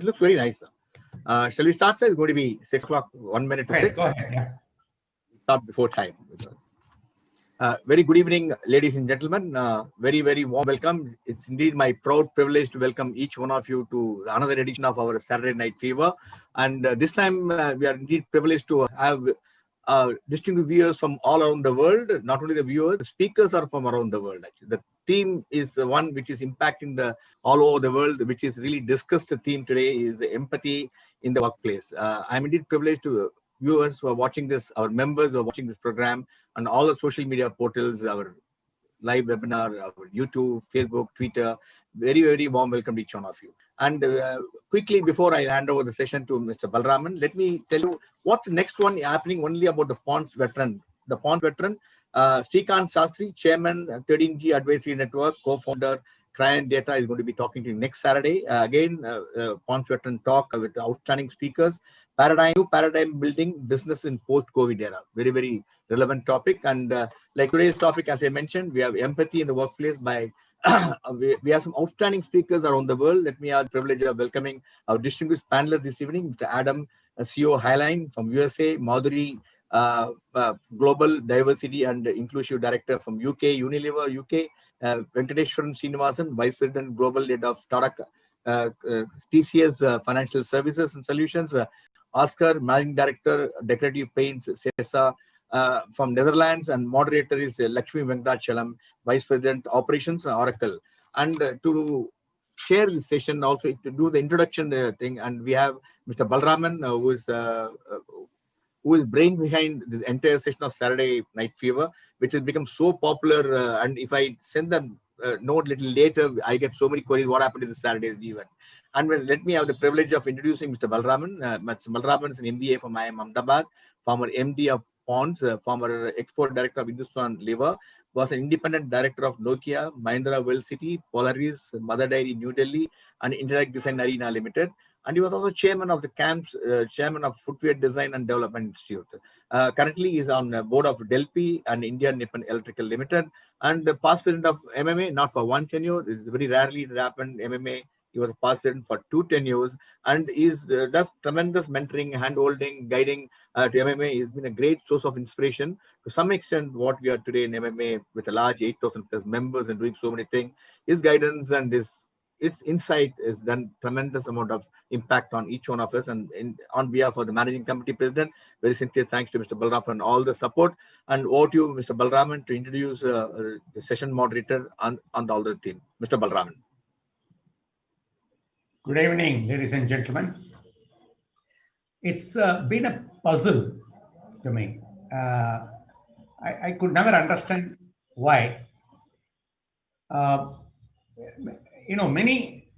It looks very nice. Shall we start, sir? It's going to be 6 o'clock, 1 minute to 6. Go ahead, yeah. Start before time. Very good evening, ladies and gentlemen. Very, very warm welcome. It's indeed my proud privilege to welcome each one of you to another edition of our Saturday Night Fever. And this time, we are indeed privileged to have distinguished viewers from all around the world. Not only the viewers, the speakers are from around the world. Actually, the theme is the one which is impacting the all over the world, which is really discussed. The theme today is empathy in the workplace. I'm indeed privileged to viewers who are watching this, our members who are watching this program, and all the social media portals, our live webinar, our YouTube, Facebook, Twitter. Very, very warm welcome to each one of you. And quickly, before I hand over the session to Mr. Balraman, let me tell you what's the next one happening only about the Ponds veteran. The Ponds veteran, Srikanth Shastri, Chairman, 13G Advisory Network, co-founder, Client Data, is going to be talking to you next Saturday. Again, Ponds veteran talk with outstanding speakers. New paradigm building business in post-COVID era. Very, very relevant topic. And like today's topic, as I mentioned, we have empathy in the workplace by we have some outstanding speakers around the world. Let me have the privilege of welcoming our distinguished panelists this evening, Mr. Adam, CEO Highline from USA, Madhuri, Global Diversity and Inclusive Director from UK, Unilever UK, Venkateshwaran Srinivasan, Vice President, Global Head of Tata, TCS Financial Services and Solutions, Oscar, Managing Director, Decorative Paints, CESA, from Netherlands, and moderator is Lakshmi Venkatachalam, Vice President, Operations, Oracle. And to chair this session, also to do the introduction thing, and we have Mr. Balraman, who is brain behind the entire session of Saturday Night Fever, which has become so popular. And if I send them note little later, I get so many queries. What happened to the Saturday's event? And let me have the privilege of introducing Mr. Balraman. Mr. Balraman is an MBA from IIM Ahmedabad, former MD of Ponds, former export director of Hindustan Lever, was an independent director of Nokia, Mahindra World City, Polaris, Mother Dairy New Delhi, and Interact Design Arena Limited. And he was also chairman of the CAMPS, chairman of Footwear Design and Development Institute. Currently, he is on the board of Delphi and Indian Nippon Electrical Limited, and the past president of MMA, not for one tenure. It's very rarely it happened. MMA, he was a past president for 2 tenures, and does tremendous mentoring, hand-holding, guiding to MMA. He's been a great source of inspiration. To some extent, what we are today in MMA with a large 8,000 plus members and doing so many things, his guidance and his insight has done tremendous amount of impact on each one of us. And on behalf of the managing committee president, very sincere thanks to Mr. Balram for all the support. And over to you, Mr. Balraman, to introduce the session moderator on all the team. Mr. Balraman. Good evening, ladies and gentlemen. It's been a puzzle to me. I could never understand why. Many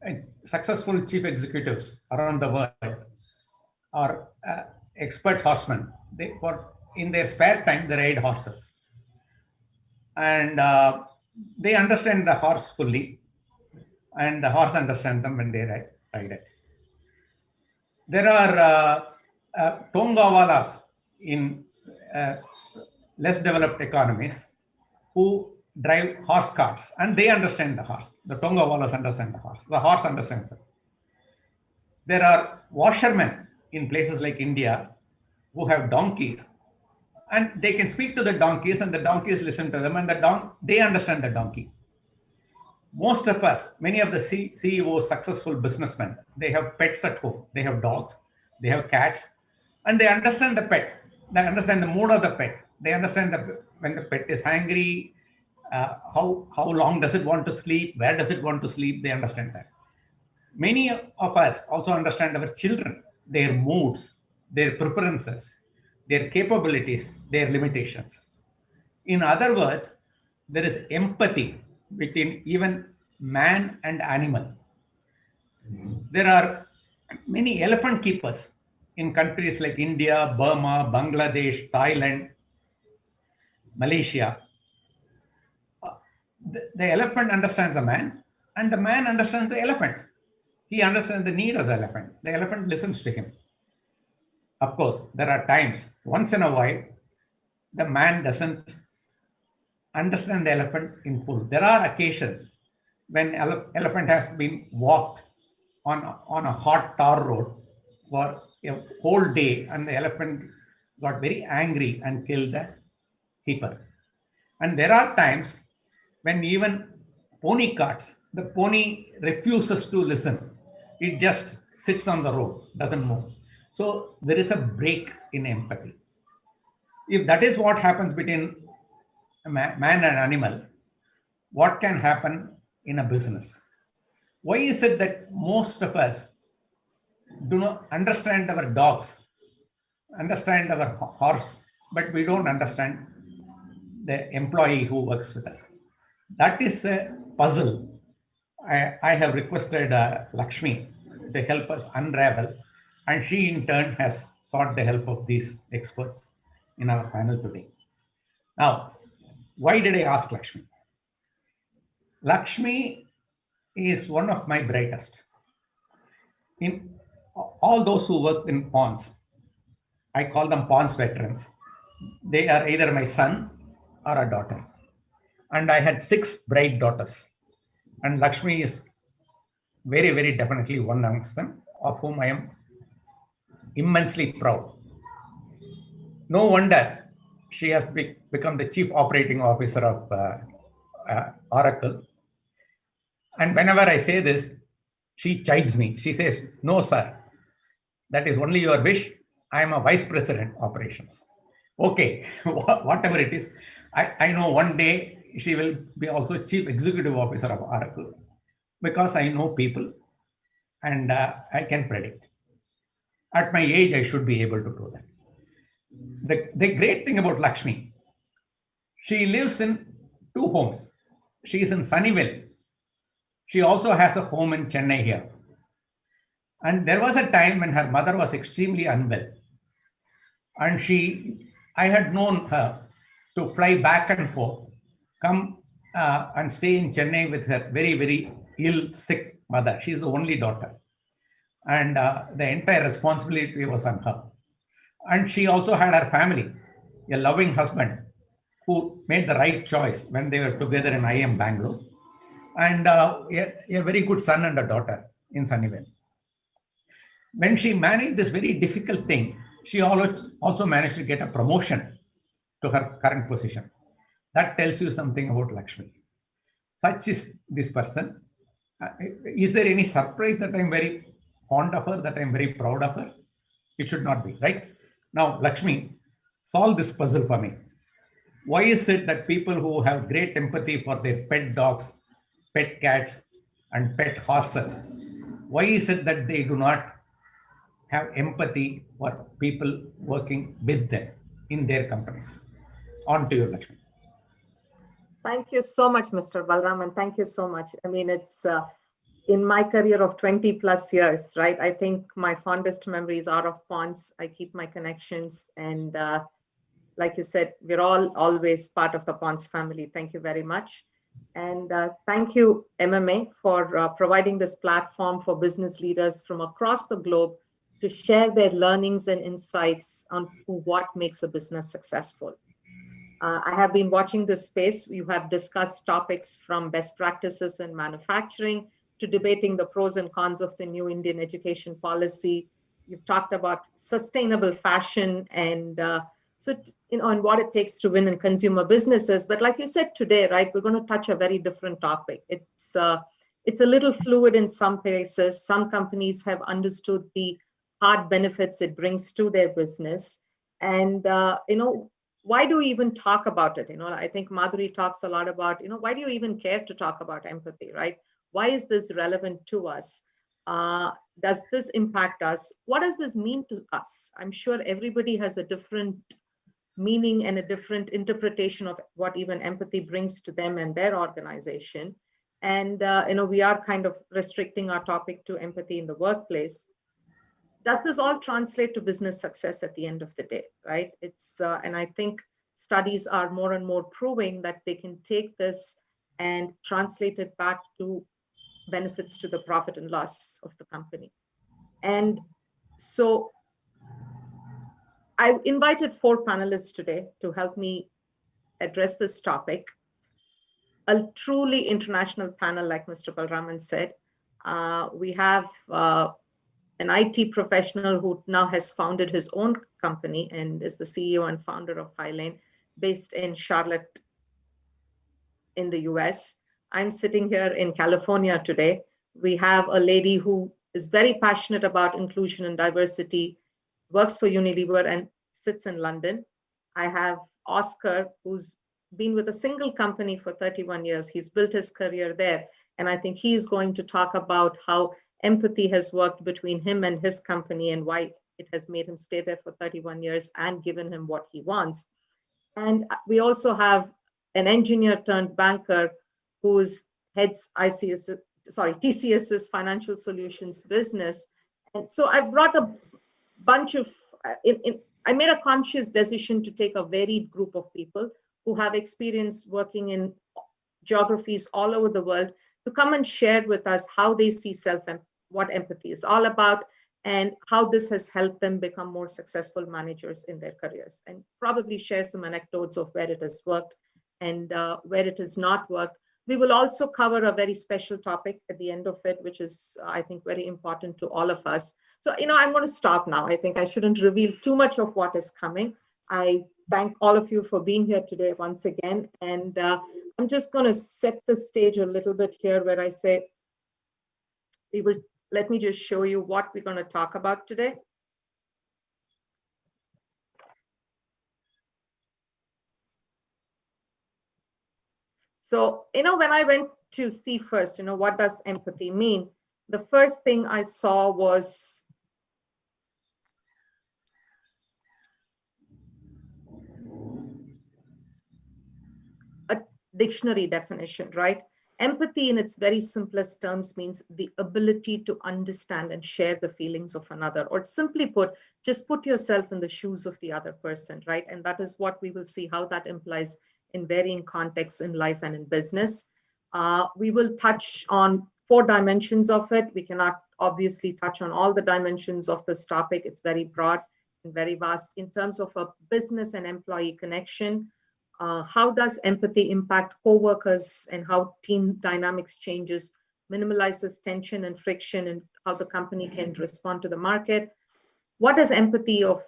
successful chief executives around the world are expert horsemen. In their spare time, they ride horses. And they understand the horse fully, and the horse understands them when they ride it. There are Tongawalas in less developed economies who drive horse carts, and they understand the horse. The Tongawalas understand the horse understands them. There are washermen in places like India who have donkeys, and they can speak to the donkeys, and the donkeys listen to them, and they understand the donkey. Most of us, many of the CEOs, successful businessmen, they have pets at home. They have dogs, they have cats, and they understand the pet. They understand the mood of the pet. They understand that when the pet is angry, how long does it want to sleep, where does it want to sleep, they understand that. Many of us also understand our children, their moods, their preferences, their capabilities, their limitations. In other words, there is empathy between even man and animal. There are many elephant keepers in countries like India, Burma, Bangladesh, Thailand, Malaysia. The elephant understands the man, and the man understands the elephant. He understands the need of the elephant. The elephant listens to him. Of course, there are times, once in a while, the man doesn't understand the elephant in full. There are occasions when elephant has been walked on a hot tar road for a whole day, and the elephant got very angry and killed the keeper. And there are times when even pony carts, the pony refuses to listen. It just sits on the road, doesn't move. So there is a break in empathy. If that is what happens between a man and animal, what can happen in a business? Why is it that most of us do not understand our dogs, understand our horse, but we don't understand the employee who works with us? That is a puzzle. I have requested Lakshmi to help us unravel, and she in turn has sought the help of these experts in our panel today. Now, why did I ask Lakshmi? Lakshmi is one of my brightest. In all those who work in ponds, I call them ponds veterans. They are either my son or a daughter. And I had 6 bright daughters. And Lakshmi is very, very definitely one amongst them, of whom I am immensely proud. No wonder she has become the chief operating officer of Oracle. And whenever I say this, she chides me. She says, "No, sir, that is only your wish. I am a vice president operations." Okay, whatever it is. I know one day she will be also chief executive officer of Oracle, because I know people and I can predict. At my age, I should be able to do that. The great thing about Lakshmi, she lives in 2 homes. She is in Sunnyvale. She also has a home in Chennai here. And there was a time when her mother was extremely unwell. And I had known her to fly back and forth, come and stay in Chennai with her very, very ill, sick mother. She's the only daughter. And the entire responsibility was on her. And she also had her family, a loving husband who made the right choice when they were together in IM Bangalore, and a very good son and a daughter in Sunnyvale. When she managed this very difficult thing, she also managed to get a promotion to her current position. That tells you something about Lakshmi. Such is this person. Is there any surprise that I'm very fond of her, that I'm very proud of her? It should not be, right? Now, Lakshmi, solve this puzzle for me. Why is it that people who have great empathy for their pet dogs, pet cats, and pet horses, why is it that they do not have empathy for people working with them in their companies? On to you, Lakshmi. Thank you so much, Mr. Balram, and thank you so much. I mean, it's in my career of 20 plus years, right? I think my fondest memories are of ponds. I keep my connections, and like you said, we're all always part of the ponds family. Thank you very much. And thank you, MMA, for providing this platform for business leaders from across the globe to share their learnings and insights on what makes a business successful. I have been watching this space. You have discussed topics from best practices in manufacturing to debating the pros and cons of the new Indian education policy. You've talked about sustainable fashion and and what it takes to win in consumer businesses. But like you said today, right, we're going to touch a very different topic. It's a little fluid in some places. Some companies have understood the hard benefits it brings to their business. And, why do we even talk about it? I think Madhuri talks a lot about, why do you even care to talk about empathy, right? Why is this relevant to us? Does this impact us? What does this mean to us? I'm sure everybody has a different meaning and a different interpretation of what even empathy brings to them and their organization. And, we are kind of restricting our topic to empathy in the workplace. Does this all translate to business success at the end of the day, right? And I think studies are more and more proving that they can take this and translate it back to benefits to the profit and loss of the company. And so I invited 4 panelists today to help me address this topic. A truly international panel, like Mr. Balraman said. We have an IT professional who now has founded his own company and is the CEO and founder of Highlane, based in Charlotte, in the US. I'm sitting here in California today. We have a lady who is very passionate about inclusion and diversity, works for Unilever and sits in London. I have Oscar, who's been with a single company for 31 years. He's built his career there. And I think he's going to talk about how empathy has worked between him and his company and why it has made him stay there for 31 years and given him what he wants. And we also have an engineer turned banker who's heads TCS's financial solutions business. And so I brought a bunch of, I made a conscious decision to take a varied group of people who have experience working in geographies all over the world to come and share with us how they see what empathy is all about, and how this has helped them become more successful managers in their careers, and probably share some anecdotes of where it has worked and where it has not worked. We will also cover a very special topic at the end of it, which is, I think, very important to all of us. So, I'm going to stop now. I think I shouldn't reveal too much of what is coming. I thank all of you for being here today once again. And I'm just going to set the stage a little bit here where I say, let me just show you what we're going to talk about today. So, when I went to see first, what does empathy mean? The first thing I saw was a dictionary definition, right? Empathy in its very simplest terms means the ability to understand and share the feelings of another, or simply put, just put yourself in the shoes of the other person, right? And that is what we will see how that implies in varying contexts in life and in business. We will touch on 4 dimensions of it. We cannot obviously touch on all the dimensions of this topic. It's very broad and very vast. In terms of a business and employee connection, how does empathy impact co-workers and how team dynamics changes, minimalizes tension and friction, and how the company can respond to the market? What does empathy of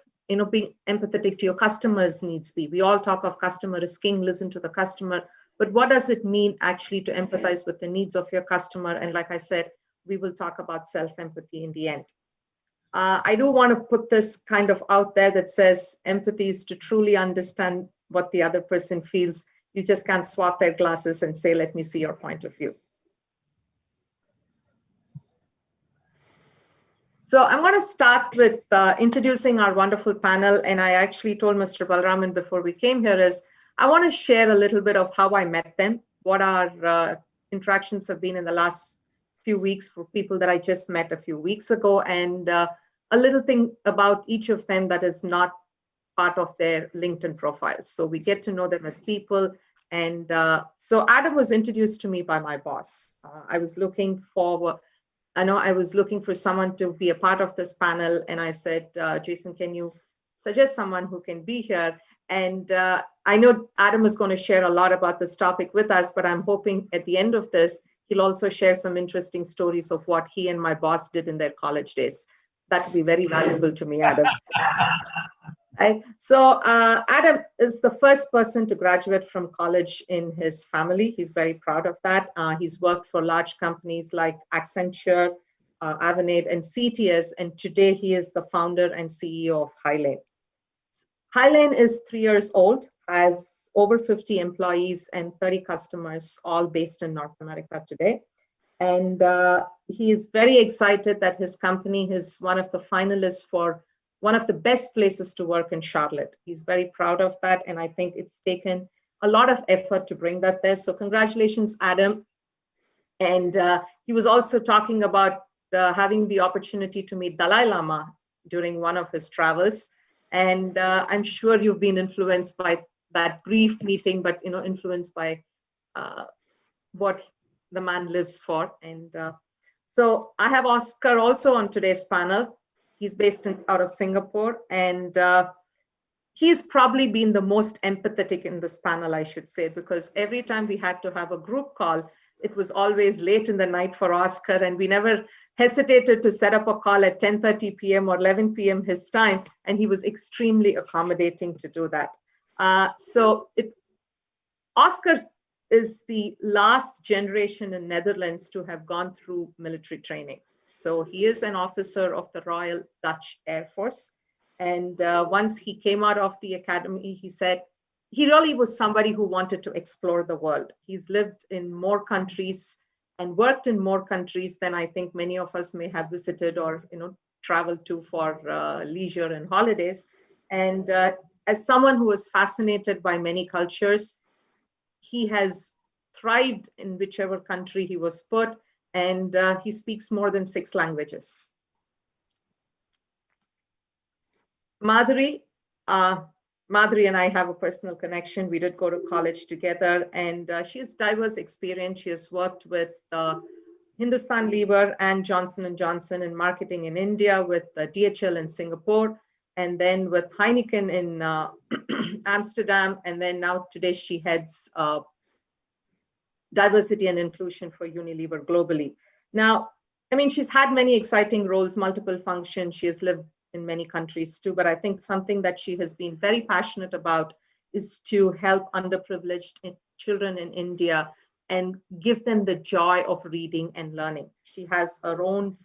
being empathetic to your customers' needs be? We all talk of customer is king, listen to the customer, but what does it mean actually to empathize with the needs of your customer? And like I said, we will talk about self-empathy in the end. I do want to put this kind of out there that says empathy is to truly understand what the other person feels. You just can't swap their glasses and say, let me see your point of view. So I'm going to start with introducing our wonderful panel. And I actually told Mr. Balraman before we came here is, I want to share a little bit of how I met them, what our interactions have been in the last few weeks for people that I just met a few weeks ago, and a little thing about each of them that is not part of their LinkedIn profiles. So we get to know them as people. And so Adam was introduced to me by my boss. I was looking for someone to be a part of this panel. And I said, Jason, can you suggest someone who can be here? And I know Adam is going to share a lot about this topic with us, but I'm hoping at the end of this, he'll also share some interesting stories of what he and my boss did in their college days. That would be very valuable to me, Adam. So Adam is the first person to graduate from college in his family. He's very proud of that. He's worked for large companies like Accenture, Avanade, and CTS, and today he is the founder and CEO of Highlane. Highlane is 3 years old, has over 50 employees and 30 customers, all based in North America today. And he is very excited that his company is one of the finalists for one of the best places to work in Charlotte. He's very proud of that. And I think it's taken a lot of effort to bring that there. So congratulations, Adam. And he was also talking about having the opportunity to meet Dalai Lama during one of his travels. And I'm sure you've been influenced by that brief meeting, but influenced by what the man lives for. And so I have Oscar also on today's panel. He's based out of Singapore, and he's probably been the most empathetic in this panel, I should say, because every time we had to have a group call, it was always late in the night for Oscar, and we never hesitated to set up a call at 10:30 p.m. or 11 p.m. his time, and he was extremely accommodating to do that. Oscar is the last generation in Netherlands to have gone through military training. So he is an officer of the Royal Dutch Air Force. And once he came out of the academy, he said he really was somebody who wanted to explore the world. He's lived in more countries and worked in more countries than I think many of us may have visited or traveled to for leisure and holidays. And as someone who was fascinated by many cultures, he has thrived in whichever country he was put, and he speaks more than 6 languages. Madhuri and I have a personal connection. We did go to college together, and she has diverse experience. She has worked with Hindustan Lever and Johnson & Johnson in marketing in India, with DHL in Singapore, and then with Heineken in Amsterdam. And then now today she heads diversity and inclusion for Unilever globally. Now, I mean, she's had many exciting roles, multiple functions. She has lived in many countries too, but I think something that she has been very passionate about is to help underprivileged children in India and give them the joy of reading and learning. She has her own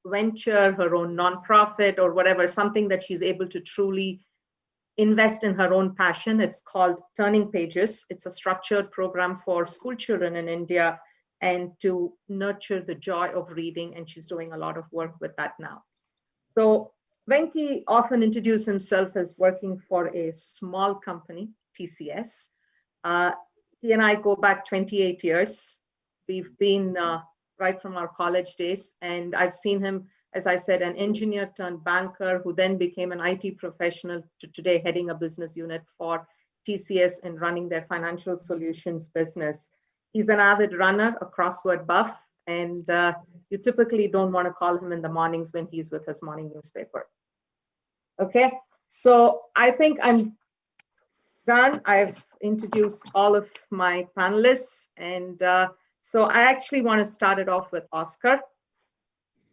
venture, her own nonprofit or whatever, something that she's able to truly invest in her own passion. It's called Turning Pages. It's a structured program for school children in India and to nurture the joy of reading. And she's doing a lot of work with that now. So Venki often introduces himself as working for a small company, TCS. He and I go back 28 years. We've been right from our college days, and I've seen him, as I said, an engineer turned banker who then became an IT professional to today heading a business unit for TCS and running their financial solutions business. He's an avid runner, a crossword buff, and you typically don't want to call him in the mornings when he's with his morning newspaper. Okay, so I think I'm done. I've introduced all of my panelists, and so I actually want to start it off with Oscar.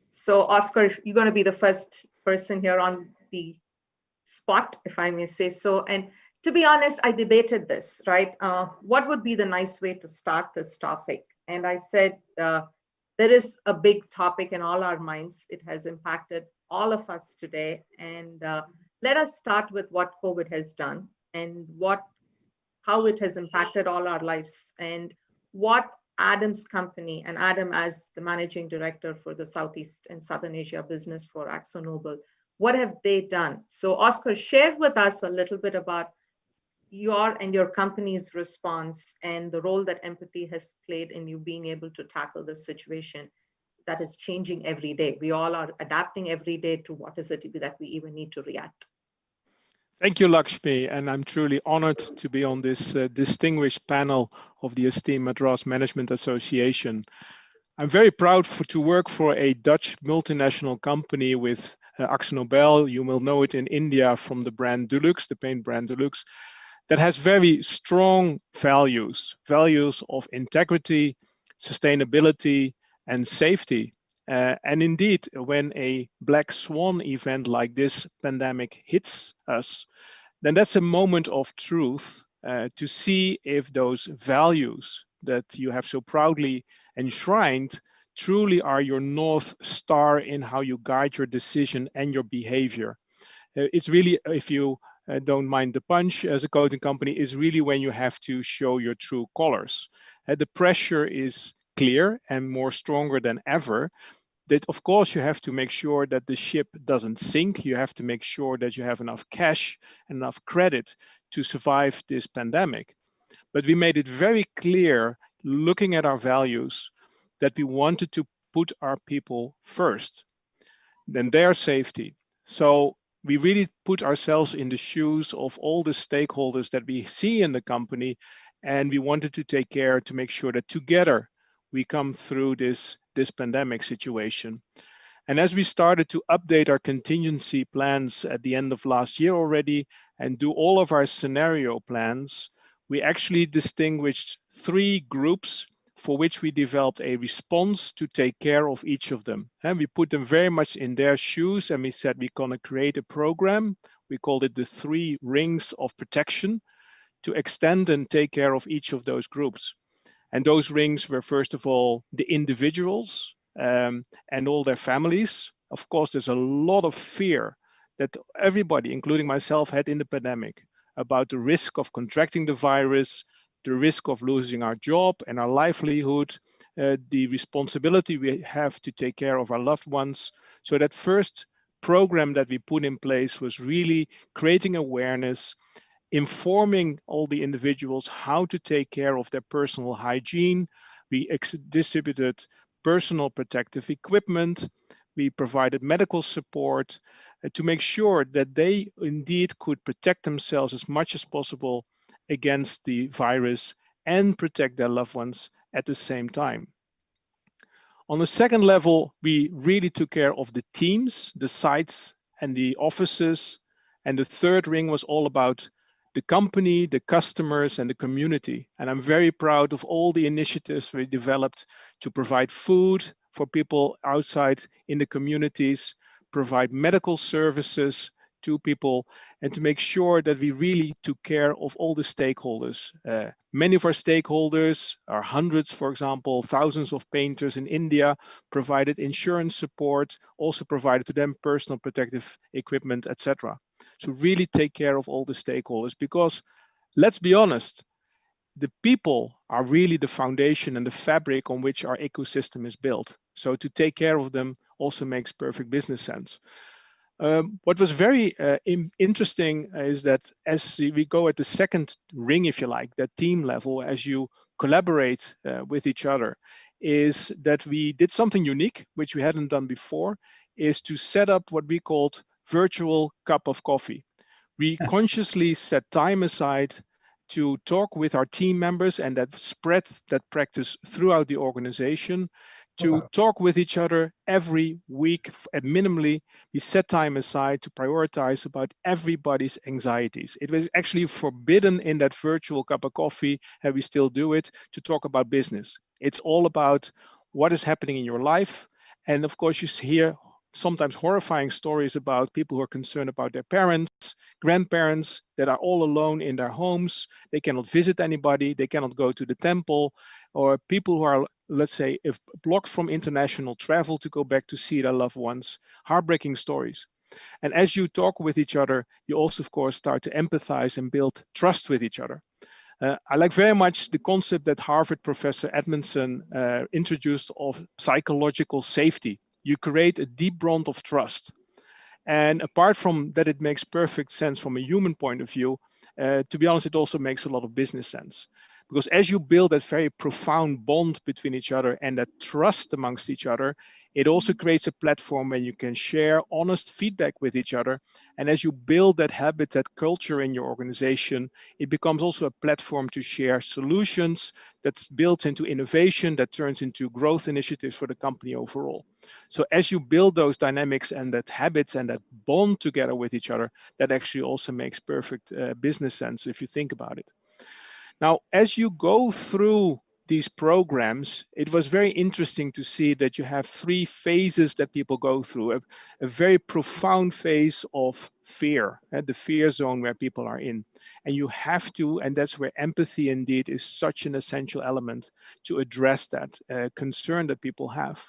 So Oscar, you're going to be the first person here on the spot, if I may say so. And to be honest, I debated this, right? What would be the nice way to start this topic? And I said, there is a big topic in all our minds. It has impacted all of us today. And let us start with what COVID has done and how it has impacted all our lives, and what Adam's company, and Adam as the managing director for the Southeast and Southern Asia business for AkzoNobel, what have they done? So Oscar, share with us a little bit about your and your company's response and the role that empathy has played in you being able to tackle this situation that is changing every day. We all are adapting every day to what is it that we even need to react. Thank you, Lakshmi, and I'm truly honored to be on this distinguished panel of the esteemed Madras Management Association. I'm very proud to work for a Dutch multinational company with AkzoNobel. You will know it in India from the brand Dulux, the paint brand Dulux, that has very strong values of integrity, sustainability, and safety. And indeed, when a black swan event like this pandemic hits us, then that's a moment of truth to see if those values that you have so proudly enshrined truly are your North Star in how you guide your decision and your behavior. It's really, if you don't mind the punch as a coating company, is really when you have to show your true colors. The pressure is clear and more stronger than ever. That of course you have to make sure that the ship doesn't sink. You have to make sure that you have enough cash, enough credit to survive this pandemic. But we made it very clear, looking at our values, that we wanted to put our people first, then their safety. So we really put ourselves in the shoes of all the stakeholders that we see in the company, and we wanted to take care to make sure that together we come through this pandemic situation. And as we started to update our contingency plans at the end of last year already and do all of our scenario plans, we actually distinguished 3 groups for which we developed a response to take care of each of them. And we put them very much in their shoes, and we said we're going to create a program. We called it the 3 rings of protection to extend and take care of each of those groups. And those rings were, first of all, the individuals and all their families. Of course, there's a lot of fear that everybody, including myself, had in the pandemic about the risk of contracting the virus, the risk of losing our job and our livelihood, the responsibility we have to take care of our loved ones. So that first program that we put in place was really creating awareness, informing all the individuals how to take care of their personal hygiene. We distributed personal protective equipment. We provided medical support to make sure that they indeed could protect themselves as much as possible against the virus and protect their loved ones at the same time. On the second level, we really took care of the teams, the sites, and the offices. And the third ring was all about the company, the customers, and the community. And I'm very proud of all the initiatives we developed to provide food for people outside in the communities, provide medical services to people, and to make sure that we really took care of all the stakeholders. Many of our stakeholders are hundreds, for example, thousands of painters in India, provided insurance support, also provided to them personal protective equipment, etc. So really take care of all the stakeholders, because let's be honest, the people are really the foundation and the fabric on which our ecosystem is built. So to take care of them also makes perfect business sense. What was very interesting is that as we go at the second ring, if you like, that team level, as you collaborate with each other, is that we did something unique, which we hadn't done before, is to set up what we called virtual cup of coffee. We consciously set time aside to talk with our team members, and that spread that practice throughout the organization, to talk with each other every week. At minimally, we set time aside to prioritize about everybody's anxieties. It was actually forbidden in that virtual cup of coffee, and we still do it, to talk about business. It's all about what is happening in your life. And of course, you hear sometimes horrifying stories about people who are concerned about their parents, grandparents that are all alone in their homes. They cannot visit anybody. They cannot go to the temple, or people who are, let's say, if blocked from international travel to go back to see their loved ones. Heartbreaking stories. And as you talk with each other, you also, of course, start to empathize and build trust with each other. I like very much the concept that Harvard professor Edmondson introduced of psychological safety. You create a deep bond of trust. And apart from that, it makes perfect sense from a human point of view. To be honest, it also makes a lot of business sense. Because as you build that very profound bond between each other and that trust amongst each other, it also creates a platform where you can share honest feedback with each other. And as you build that habit, that culture in your organization, it becomes also a platform to share solutions that's built into innovation that turns into growth initiatives for the company overall. So as you build those dynamics and that habits and that bond together with each other, that actually also makes perfect business sense if you think about it. Now, as you go through these programs, it was very interesting to see that you have 3 phases that people go through. A very profound phase of fear, the fear zone where people are in. And you have to, and that's where empathy indeed is such an essential element to address that concern that people have.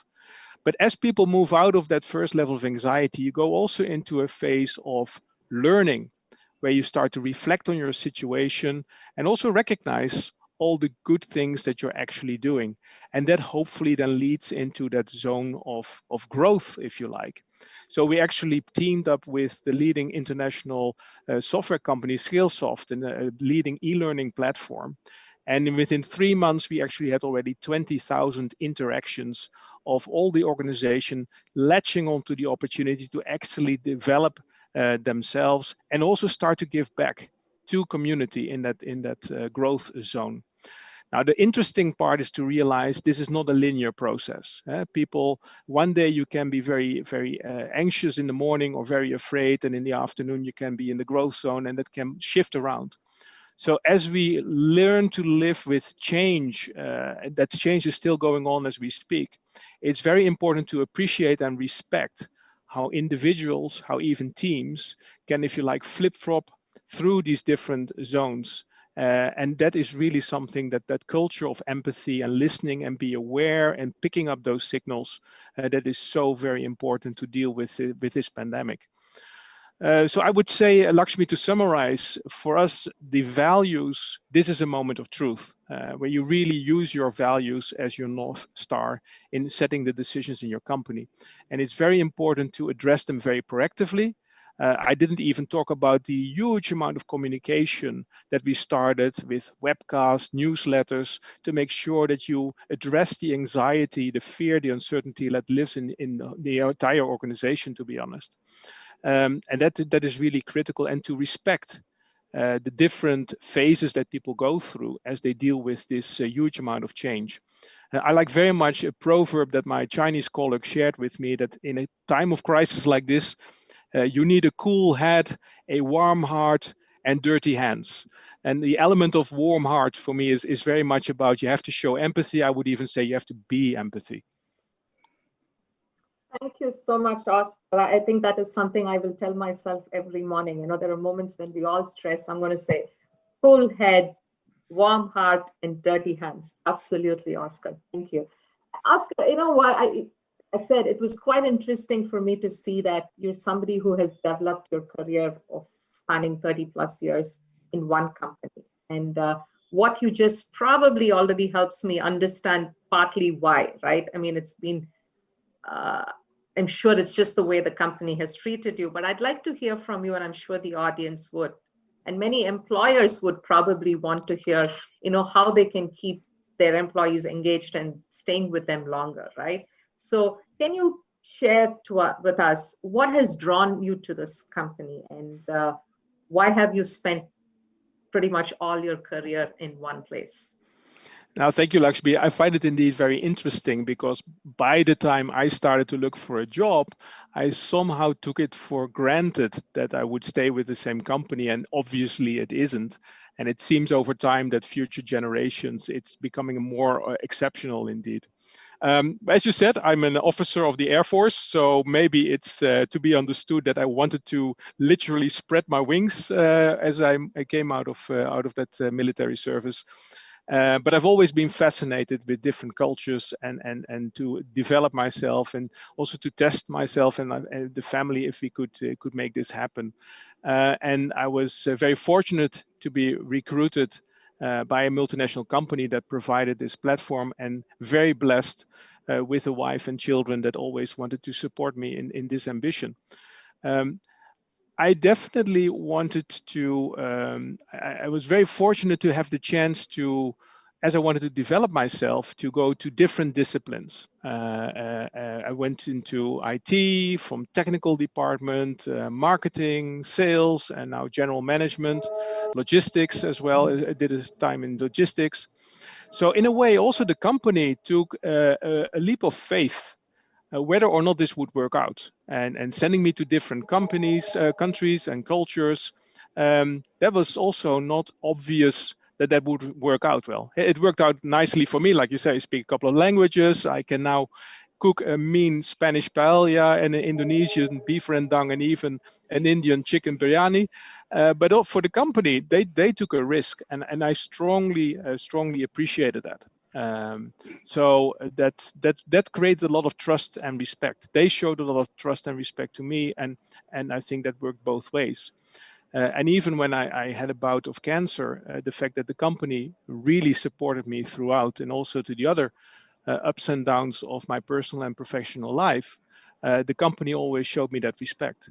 But as people move out of that first level of anxiety, you go also into a phase of learning, where you start to reflect on your situation and also recognize all the good things that you're actually doing. And that hopefully then leads into that zone of growth, if you like. So we actually teamed up with the leading international software company, Skillsoft, and a leading e-learning platform. And within 3 months, we actually had already 20,000 interactions of all the organization latching onto the opportunity to actually develop themselves and also start to give back to community in that growth zone. Now, the interesting part is to realize this is not a linear process. People, one day you can be very, very anxious in the morning or very afraid, and in the afternoon you can be in the growth zone, and that can shift around. So as we learn to live with change, that change is still going on as we speak, it's very important to appreciate and respect how individuals, how even teams can, if you like, flip-flop through these different zones. And that is really something that culture of empathy and listening and be aware and picking up those signals, that is so very important to deal with this pandemic. So I would say, Lakshmi, to summarize, for us, the values, this is a moment of truth, where you really use your values as your North Star in setting the decisions in your company. And it's very important to address them very proactively. I didn't even talk about the huge amount of communication that we started with webcasts, newsletters, to make sure that you address the anxiety, the fear, the uncertainty that lives in the entire organization, to be honest. And that is really critical, and to respect the different phases that people go through as they deal with this huge amount of change. I like very much a proverb that my Chinese colleague shared with me, that in a time of crisis like this, you need a cool head, a warm heart, and dirty hands. And the element of warm heart for me is very much about, you have to show empathy. I would even say you have to be empathy. Thank you so much, Oscar. I think that is something I will tell myself every morning. You know, there are moments when we all stress. I'm going to say, cool heads, warm heart, and dirty hands. Absolutely, Oscar. Thank you. Oscar, you know what? I said it was quite interesting for me to see that you're somebody who has developed your career of spanning 30 plus years in one company. And what you just probably already helps me understand partly why, right? I mean, it's been, I'm sure it's just the way the company has treated you, but I'd like to hear from you, and I'm sure the audience would. And many employers would probably want to hear, you know, how they can keep their employees engaged and staying with them longer, right? So can you share with us what has drawn you to this company, and why have you spent pretty much all your career in one place? Now, thank you, Lakshmi. I find it indeed very interesting, because by the time I started to look for a job, I somehow took it for granted that I would stay with the same company, and obviously it isn't. And it seems over time that future generations, it's becoming more exceptional indeed. As you said, I'm an officer of the Air Force, so maybe it's to be understood that I wanted to literally spread my wings as I came out of that military service. But I've always been fascinated with different cultures, and to develop myself, and also to test myself and the family if we could make this happen. And I was very fortunate to be recruited by a multinational company that provided this platform, and very blessed with a wife and children that always wanted to support me in this ambition. I definitely wanted to, I was very fortunate to have the chance to, as I wanted to develop myself, to go to different disciplines. I went into IT, from technical department, marketing, sales, and now general management, logistics as well. I did a time in logistics. So in a way, also the company took a leap of faith, whether or not this would work out, and sending me to different companies, countries and cultures. That was also not obvious that would work out well. It worked out nicely for me. Like you say, I speak a couple of languages. I can now cook a mean Spanish paella and an Indonesian beef rendang, and even an Indian chicken biryani. But for the company, they took a risk, and I strongly appreciated that. So that created a lot of trust and respect. They showed a lot of trust and respect to me, and I think that worked both ways. And even when I had a bout of cancer, the fact that the company really supported me throughout, and also to the other ups and downs of my personal and professional life, the company always showed me that respect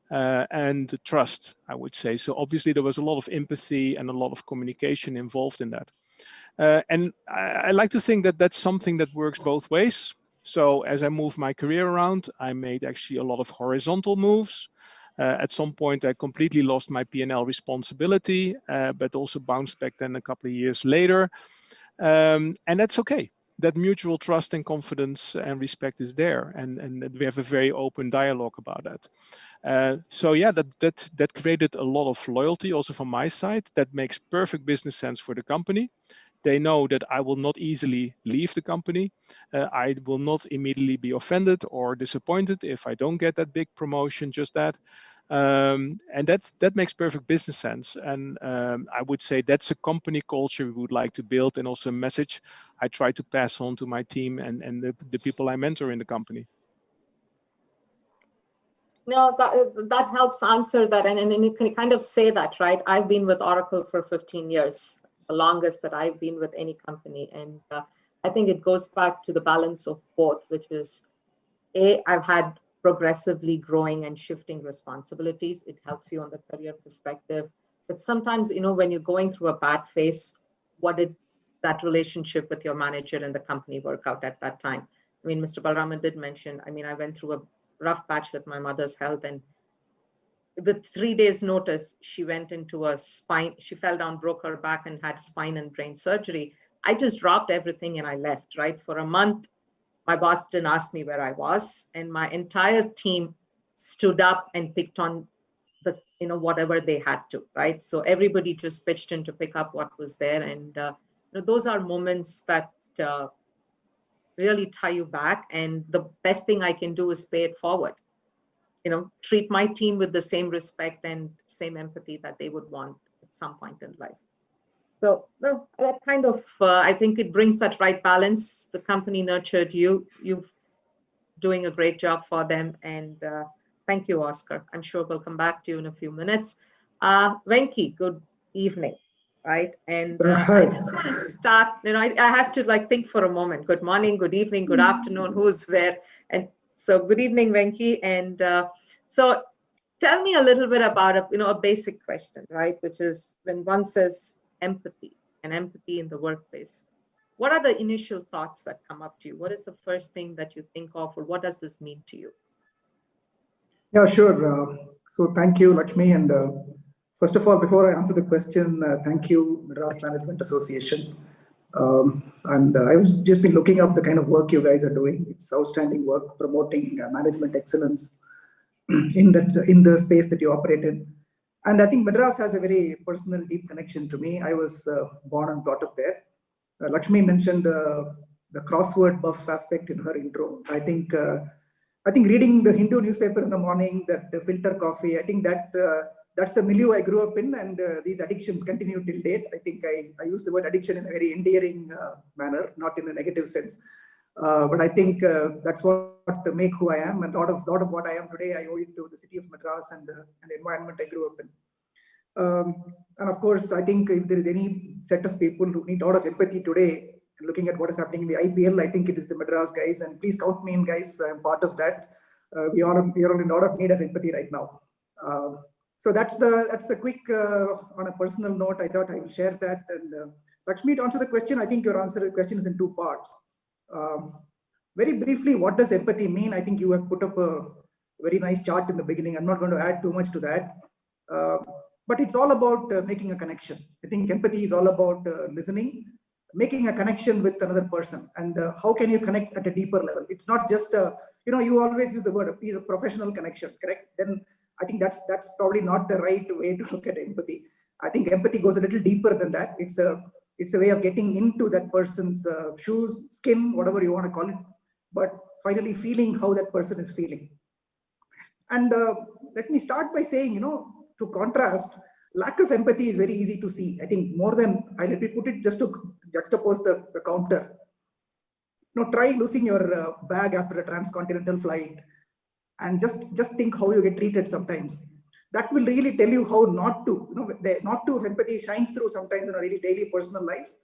and trust, I would say. So obviously there was a lot of empathy and a lot of communication involved in that. And I like to think that that's something that works both ways. So as I moved my career around, I made actually a lot of horizontal moves. At some point, I completely lost my P&L responsibility, but also bounced back then a couple of years later. And that's okay. that mutual trust and confidence and respect is there, and we have a very open dialogue about that. So yeah, that created a lot of loyalty also from my side. That makes perfect business sense for the company. They know that I will not easily leave the company. I will not immediately be offended or disappointed if I don't get that big promotion, just that. And that makes perfect business sense. And I would say that's a company culture we would like to build, and also a message I try to pass on to my team and the people I mentor in the company. No, that helps answer that. And you can kind of say that, right? I've been with Oracle for 15 years, the longest that I've been with any company. And I think it goes back to the balance of both, which is, I've had progressively growing and shifting responsibilities. It helps you on the career perspective. But sometimes, when you're going through a bad phase, what did that relationship with your manager and the company work out at that time? I mean, Mr. Balraman did mention, I went through a rough patch with my mother's health, and with 3 days notice, she went into a spine, she fell down, broke her back, and had spine and brain surgery. I just dropped everything and I left, right? For a month, my boss didn't ask me where I was, and my entire team stood up and picked on this, whatever they had to, right? So everybody just pitched in to pick up what was there. And those are moments that really tie you back. And the best thing I can do is pay it forward. Treat my team with the same respect and same empathy that they would want at some point in life. So that kind of, I think it brings that right balance. The company nurtured you. You're doing a great job for them. And thank you, Oscar. I'm sure we'll come back to you in a few minutes. Venki, good evening. Right. And I just want to start, I have to think for a moment. Good morning, good evening, good afternoon, who's where. And so good evening, Venki. And so tell me a little bit about a basic question, right? Which is, when one says empathy and empathy in the workplace, what are the initial thoughts that come up to you? What is the first thing that you think of, or what does this mean to you? Yeah, sure. So thank you, Lakshmi. And first of all, before I answer the question, thank you, Madras Management Association. And I was just been looking up the kind of work you guys are doing. It's outstanding work promoting management excellence in the space that you operate in. And I think Madras has a very personal, deep connection to me. I was born and brought up there. Lakshmi mentioned the crossword buff aspect in her intro. I think reading the Hindu newspaper in the morning, that filter coffee, I think that's the milieu I grew up in, and these addictions continue till date. I think I use the word addiction in a very endearing manner, not in a negative sense. But I think that's what make who I am, and a lot of what I am today, I owe it to the city of Madras and the environment I grew up in. And of course, I think if there is any set of people who need a lot of empathy today, looking at what is happening in the IPL, I think it is the Madras guys, and please count me in, guys. I'm part of that. We are in a lot of need of empathy right now. So that's a quick on a personal note. I thought I will share that. And Lakshmi, to answer the question, I think your question is in two parts. Very briefly, what does empathy mean? I think you have put up a very nice chart in the beginning. I'm not going to add too much to that. But it's all about making a connection. I think empathy is all about listening, making a connection with another person, and how can you connect at a deeper level? It's not just you always use the word a piece of professional connection, correct? Then I think that's probably not the right way to look at empathy. I think empathy goes a little deeper than that. It's a way of getting into that person's shoes, skin, whatever you want to call it, but finally feeling how that person is feeling. And let me start by saying, to contrast, lack of empathy is very easy to see. I think let me put it just to juxtapose the counter. Try losing your bag after a transcontinental flight, and just think how you get treated sometimes. That will really tell you how not to. The not to of empathy shines through sometimes in our really daily personal lives.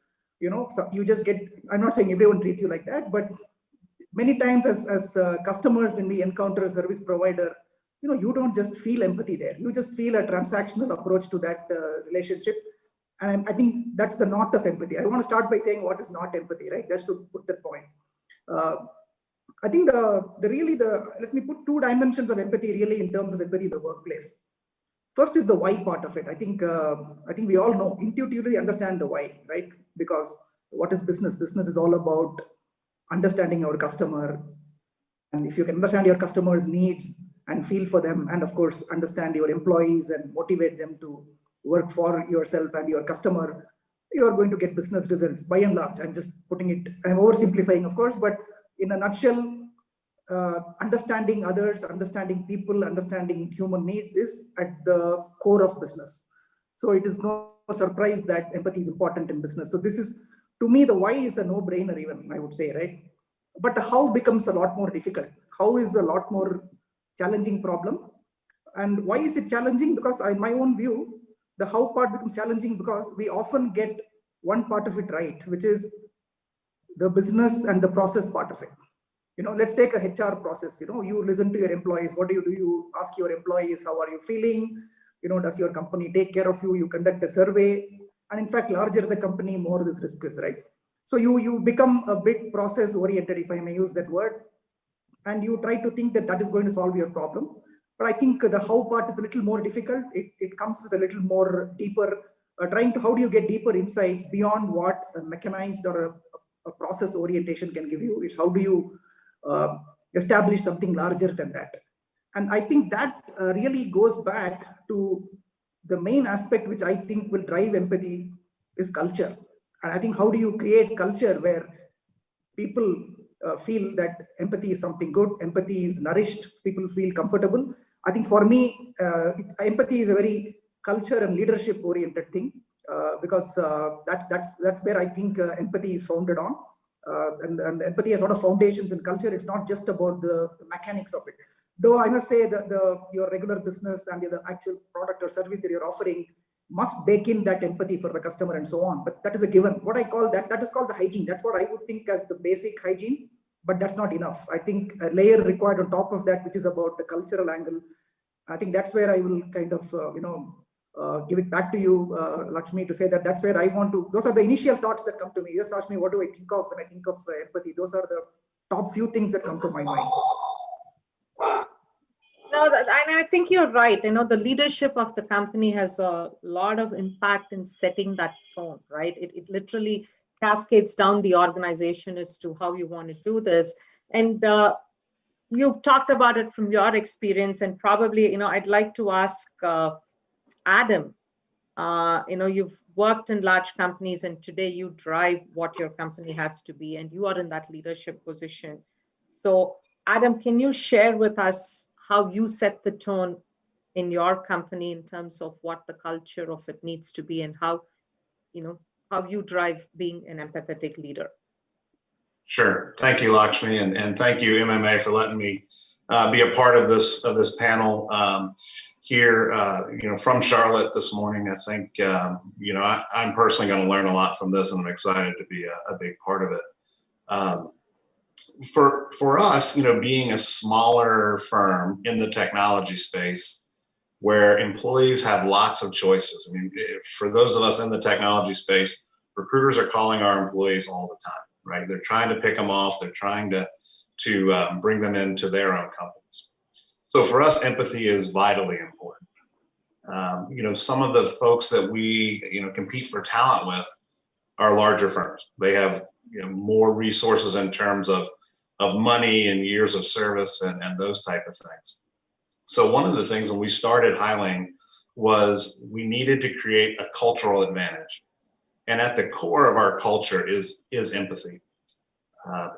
So you just get. I'm not saying everyone treats you like that, but many times as customers, when we encounter a service provider, you don't just feel empathy there. You just feel a transactional approach to that relationship. And I think that's the not of empathy. I want to start by saying what is not empathy, right? Just to put that point. I think let me put two dimensions of empathy really in terms of empathy in the workplace. First is the why part of it. I think we all know, intuitively understand the why, right? Because what is business? Business is all about understanding our customer. And if you can understand your customers' needs and feel for them, and of course, understand your employees and motivate them to work for yourself and your customer, you are going to get business results by and large. I'm just putting it, I'm oversimplifying, of course, but in a nutshell, understanding others, understanding people, understanding human needs is at the core of business. So it is no surprise that empathy is important in business. So this is, to me, the why is a no-brainer even, I would say, right? But the how becomes a lot more difficult. How is a lot more challenging problem. And why is it challenging? Because in my own view, the how part becomes challenging because we often get one part of it right, which is the business and the process part of it. Let's take a HR process. You listen to your employees. What do? You ask your employees, how are you feeling? Does your company take care of you? You conduct a survey. And in fact, larger the company, more this risk is, right? So you become a bit process oriented, if I may use that word. And you try to think that is going to solve your problem. But I think the how part is a little more difficult. It comes with a little more deeper, how do you get deeper insights beyond what a mechanized or a process orientation can give you? Is how do you establish something larger than that? And I think that really goes back to the main aspect which I think will drive empathy is culture. And I think how do you create culture where people feel that empathy is something good, empathy is nourished, people feel comfortable. I think for me, empathy is a very culture and leadership oriented thing because that's where I think empathy is founded on. And empathy has a lot of foundations in culture. It's not just about the mechanics of it. Though I must say that your regular business and the actual product or service that you're offering must bake in that empathy for the customer and so on. But that is a given. What I call that is called the hygiene. That's what I would think as the basic hygiene, but that's not enough. I think a layer required on top of that, which is about the cultural angle. I think that's where I will kind of, give it back to you, Lakshmi, to say that's where I want to, those are the initial thoughts that come to me. You just asked me, what do I think of when I think of empathy? Those are the top few things that come to my mind. No, and I think you're right. The leadership of the company has a lot of impact in setting that tone, right? It literally cascades down the organization as to how you want to do this. And you've talked about it from your experience, and probably, I'd like to ask Adam, you've worked in large companies and today you drive what your company has to be, and you are in that leadership position. So Adam, can you share with us how you set the tone in your company in terms of what the culture of it needs to be and how you drive being an empathetic leader? Sure. Thank you, Lakshmi, and thank you, MMA, for letting me be a part of this panel here. From Charlotte this morning. I think I'm personally going to learn a lot from this, and I'm excited to be a big part of it. For us, being a smaller firm in the technology space, where employees have lots of choices. I mean, for those of us in the technology space, recruiters are calling our employees all the time. Right? They're trying to pick them off. They're trying to bring them into their own companies. So for us, empathy is vitally important. Some of the folks that we compete for talent with are larger firms. They have more resources in terms of money and years of service and those type of things. So one of the things when we started Highline was we needed to create a cultural advantage. And at the core of our culture is empathy.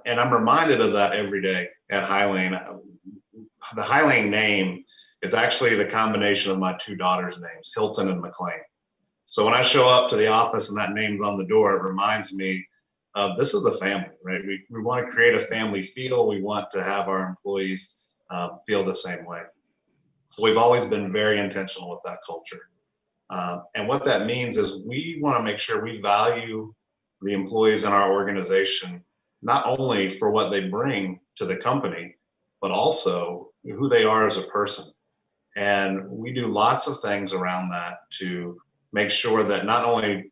And I'm reminded of that every day at Highline. The Highline name is actually the combination of my two daughters' names, Hilton and McLean. So when I show up to the office and that name's on the door, it reminds me of this is a family, right? We want to create a family feel. We want to have our employees feel the same way. So we've always been very intentional with that culture. And what that means is we want to make sure we value the employees in our organization, not only for what they bring to the company, but also who they are as a person. And we do lots of things around that to make sure that not only,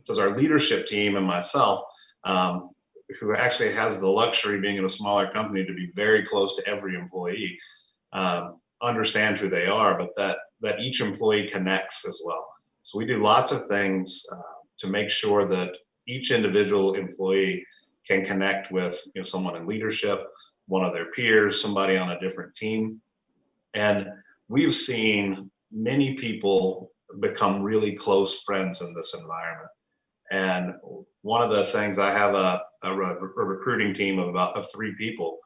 does our leadership team and myself, who actually has the luxury being in a smaller company to be very close to every employee, understand who they are, but that each employee connects as well. So we do lots of things to make sure that each individual employee can connect with someone in leadership, one of their peers, somebody on a different team. And we've seen many people become really close friends in this environment. And one of the things, I have a recruiting team of 3 people,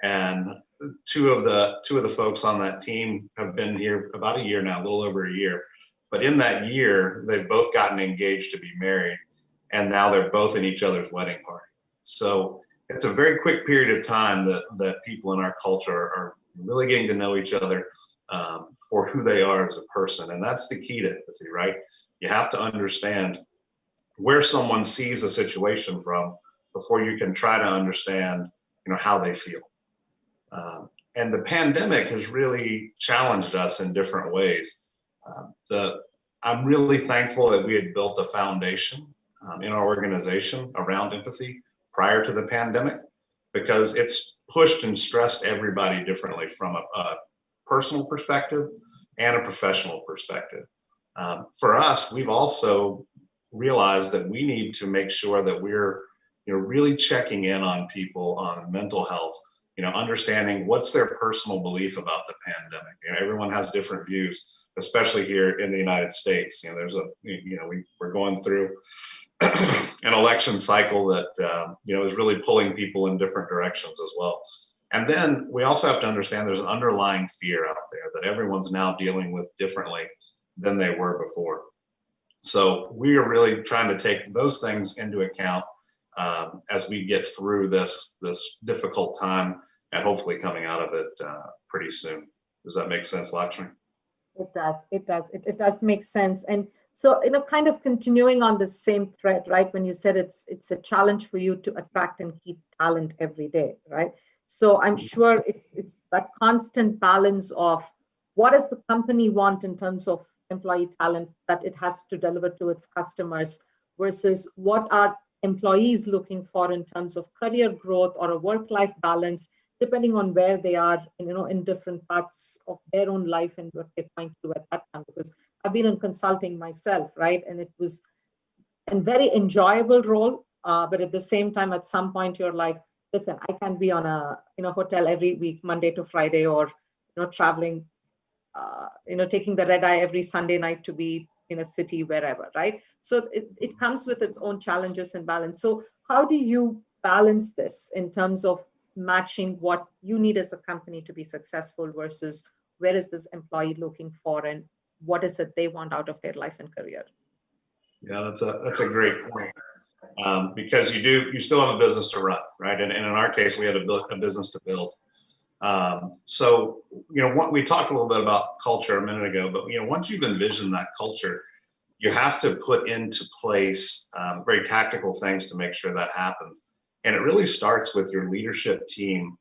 and two of the folks on that team have been here about a year now, a little over a year. But in that year, they've both gotten engaged to be married, and now they're both in each other's wedding party. So it's a very quick period of time that people in our culture are really getting to know each other for who they are as a person. And that's the key to empathy, right? You have to understand where someone sees a situation from before you can try to understand, how they feel. And the pandemic has really challenged us in different ways. I'm really thankful that we had built a foundation in our organization around empathy prior to the pandemic, because it's pushed and stressed everybody differently from a personal perspective and a professional perspective. For us, we've also realized that we need to make sure that we're really checking in on people on mental health, understanding what's their personal belief about the pandemic. Everyone has different views, especially here in the United States. There's we're going through an election cycle that is really pulling people in different directions as well. And then we also have to understand there's an underlying fear out there that everyone's now dealing with differently than they were before. So we are really trying to take those things into account as we get through this difficult time, and hopefully coming out of it pretty soon. Does that make sense, Lakshmi? It does. It does make sense. And so, kind of continuing on the same thread, right? When you said it's a challenge for you to attract and keep talent every day, right? So I'm sure it's that constant balance of what does the company want in terms of employee talent that it has to deliver to its customers versus what are employees looking for in terms of career growth or a work-life balance, depending on where they are, in different parts of their own life and what they're trying to do at that time. Because I've been in consulting myself, right? And it was a very enjoyable role, but at the same time, at some point, you're like, listen, I can't be on a hotel every week, Monday to Friday, or traveling, taking the red eye every Sunday night to be in a city wherever, right? So it comes with its own challenges and balance. So how do you balance this in terms of matching what you need as a company to be successful versus where is this employee looking for and what is it they want out of their life and career? Yeah, that's a great point. Because you still have a business to run, right? And in our case, we had a business to build. So, what we talked a little bit about culture a minute ago, but once you've envisioned that culture, you have to put into place very tactical things to make sure that happens. And it really starts with your leadership team